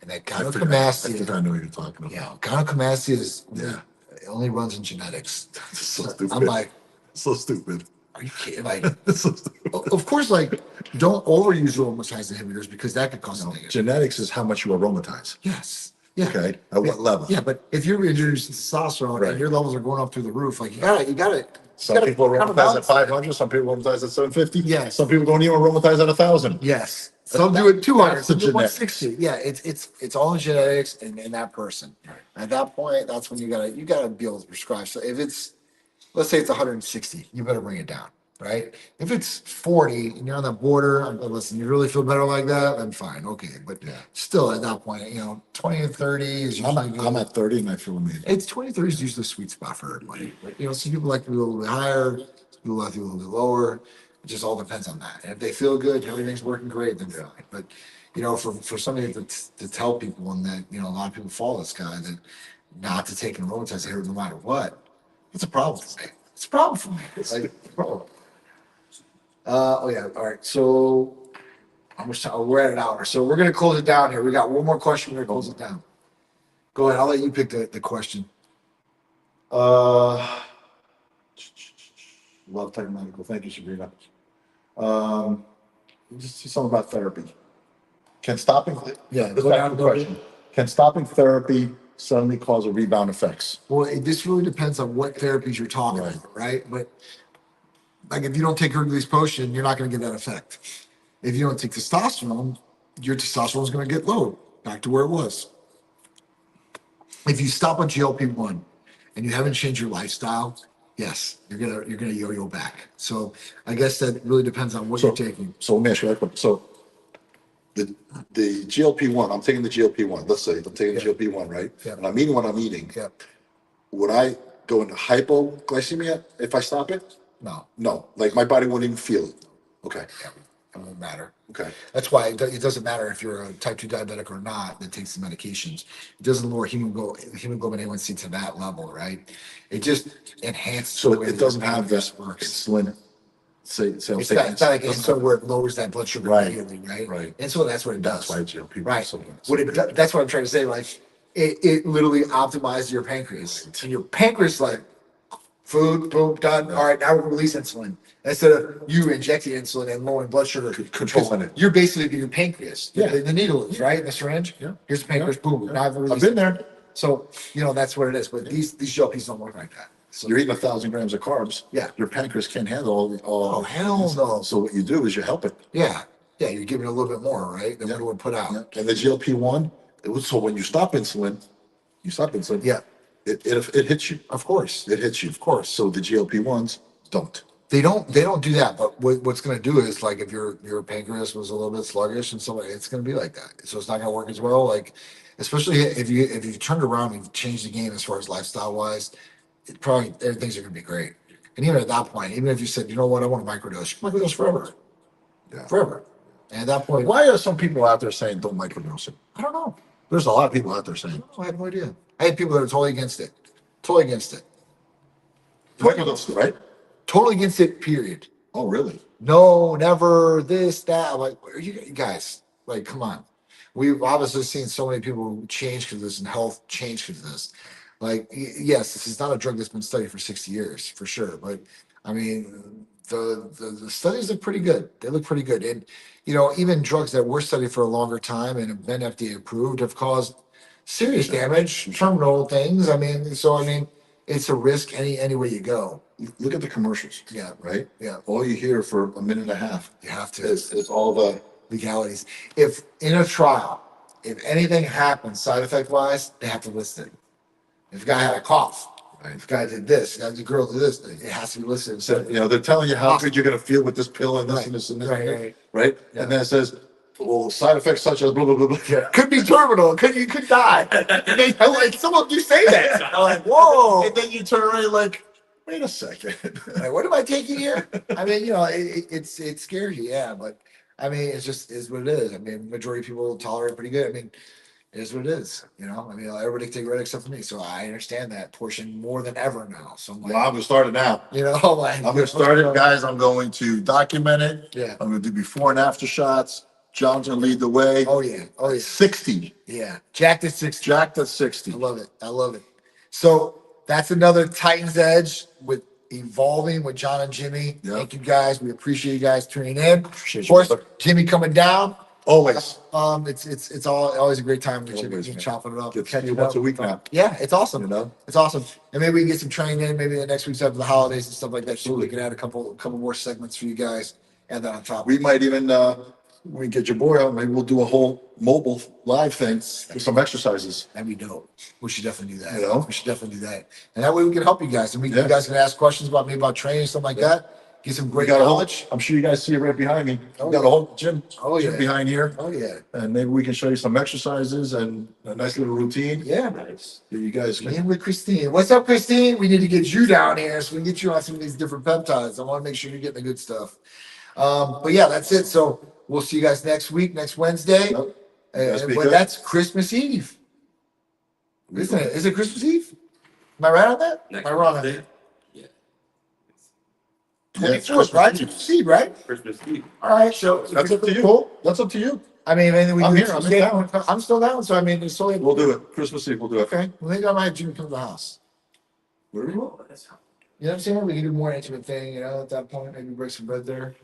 And that I think I gynecomastia, know what you're talking about. gynecomastia is Yeah. it only runs in genetics. It's so stupid. I'm like, So stupid. are you kidding? Like, It's so stupid. of course, like, don't overuse aromatase inhibitors because that could cause No, something. genetics is how much you aromatize. Yes. Yeah. Okay. At what level? Yeah, but if you're introducing testosterone Right. and your levels are going up through the roof, like you gotta. Some people kind of aromatize at balance it. 500, some people aromatize at 750. Yes. Some people don't even aromatize at 1,000. Yes. Some do it 200, That's the some do it genetics. 160. Yeah, it's all in genetics and in that person. At that point, that's when you gotta be able to prescribe. So if it's, let's say it's 160, you better bring it down, right? If it's 40 and you're on the border, listen, you really feel better like that, then fine, okay. But Yeah. still, at that point, 20 and 30 is usually good. I'm at 30 and I feel amazing. It's 23 is usually the sweet spot for everybody. But, some people like to be a little bit higher, some people like to be a little bit lower. It just all depends on that. And if they feel good, everything's working great, then fine. But for somebody to tell people, and that a lot of people follow this guy, that not to take an aromatase inhibitor no matter what, it's a problem for me. It's a problem for me. It's like a problem. Oh yeah. All right. So how much time? We're at an hour, so we're gonna close it down here. We got one more question. We're gonna close it down. Go ahead. I'll let you pick the question. Uh, Love Tech Medical. Thank you, Sabrina. Just something about therapy. Can stopping, Yeah, Let's go back down, to the go question. Can stopping therapy suddenly cause a rebound effects? Well, this really depends on what therapies you're talking Right. about, right? But like if you don't take Hercules potion, you're not going to get that effect. If you don't take testosterone, your testosterone is going to get low, back to where it was. If you stop on GLP-1 and you haven't changed your lifestyle, yes, you're gonna yo-yo back. So I guess that really depends on what So- you're taking. So let me ask you that question. So the GLP-1, I'm taking the GLP-1. Let's say I'm taking the Yeah. GLP-1, right? Yeah. And I'm eating what I'm eating. Yeah. Would I go into hypoglycemia if I stop it? No, No, like my body wouldn't even feel it. Okay. yeah, it won't matter. Okay. That's why it doesn't matter if you're a type 2 diabetic or not that takes the medications. It doesn't lower hemoglobin A1C to that level, right? It just enhances So the way it that doesn't your have pancreas this works. insulin. Say, It's not like insulin where it lowers that blood sugar Right, immediately, right? right. Insulin, that's what it does. That's why GLP. Right. So That's what I'm trying to say. Like it literally optimizes your pancreas. And your pancreas like food, boom, done. All right, now we release insulin. Instead of you injecting insulin and lowering blood sugar. Controlling it. You're basically your pancreas. Yeah. The needle is, right? The syringe. Yeah. Here's the pancreas, boom. Yeah. Now I've I've released been it. there. So, that's what it is. But these GLPs don't work like that. So You're eating 1,000 grams of carbs. Yeah. Your pancreas can't handle all. Oh, hell no. So what you do is you help it. yeah. Yeah, you're giving a little bit more, right? Than Yeah. what it would put out. Yeah. And the GLP-1, so when you stop insulin, Yeah. it hits you. Of course. It hits you. Of course. So the GLP-1s don't. They don't do that, but what's going to do is like if your pancreas was a little bit sluggish and so it's going to be like that. So it's not going to work as well. Like especially if you turned around and changed the game as far as lifestyle wise, it probably things are going to be great. And even at that point, even if you said, you know what, I want to microdose, microdose forever, Yeah. forever. And at that point, Why are some people out there saying don't microdose it? I don't know. There's a lot of people out there saying I have no idea. I had people that are totally against it, totally against it, microdose it, right? totally against it. Period. Oh, really? No, never this, that. I'm like, are you guys, like, come on. We've obviously seen so many people change because of this and health change because of this. Like, yes, this is not a drug that's been studied for 60 years, for sure. But I mean, the studies look pretty good. They look pretty good. And, even drugs that were studied for a longer time and have been FDA approved have caused serious damage, terminal things. It's a risk any way you go. Look at the commercials. Yeah. Right? Yeah. All you hear for a minute and a half You have to. is all the, Legalities. If in a trial, if anything happens side effect wise, they have to list it. If a guy had a cough, right? If a guy did this, if the girl did this, it has to be listed. so, they're telling you how good you're going to feel with this pill and this Right. and this and this, Right, and this, right. right? Yeah. And then it says, well, side effects such as blah, blah, blah, blah. Yeah. Could be terminal. You could die. I'm like, some of you say that. I'm like, whoa. And then you turn around, you're like, wait a second. Like, what am I taking here? It scares you, yeah. But it's just is what it is. Majority of people tolerate it pretty good. It is what it is. Everybody can take red except for me. So I understand that portion more than ever now. So I'm like, Well, I'm going to start it now. like, I'm going to start it, guys. I'm going to document it. Yeah. I'm going to do before and after shots. John's going to lead the way. Oh yeah. Oh yeah. 60. Yeah. Jacked at 60. Jacked at 60. I love it. I love it. So that's another Titans Edge with evolving with John and Jimmy. Yeah. Thank you guys. We appreciate you guys tuning in. Appreciate Of you, course, brother. Jimmy coming down. Always. It's always a great time with Jimmy Always, man. chopping it up. Get to catching see you once up. a week now. Yeah, it's awesome. It's awesome. And maybe we can get some training in maybe the next week's after the holidays and stuff like that. So we can add a couple more segments for you guys. Add that on top. We might even, we get your boy out, maybe we'll do a whole mobile live thing with some exercises. That'd be dope. We should definitely do that. We should definitely do that. And that way we can help you guys. And you guys can ask questions about training, stuff like that. Get some great knowledge. I'm sure you guys see it right behind me. We got a whole gym behind here. Oh yeah. And maybe we can show you some exercises and a nice little routine. Yeah, nice. That you guys Me can. with Christine. What's up, Christine? We need to get you down here so we can get you on some of these different peptides. I want to make sure you're getting the good stuff. But yeah, that's it. So we'll see you guys next week, next Wednesday. Yep. Guys be But good. that's Christmas Eve. Isn't it? Is it Christmas Eve? Am I right on that? Am I wrong on that? Yeah. 24th, right? Christmas Eve, right? Christmas Eve. All right, so That's up to you. Cool. That's up to you. Anything we I'm do here. Tuesday, I'm down. I'm still down. So it's totally We'll do it. Christmas Eve, we'll do it. okay. Well, maybe I might have Jimmy come to the house. Where do you want? You know what I'm saying? We can do more intimate thing, at that point. Maybe break some bread there.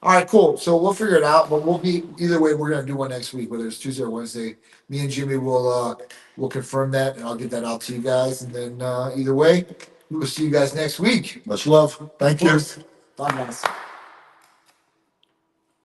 All right, cool. So we'll figure it out, but we'll be either way. We're gonna do one next week, whether it's Tuesday or Wednesday. Me and Jimmy will confirm that, and I'll get that out to you guys. And then either way, we will see you guys next week. Much love. Thank you. Bye, guys.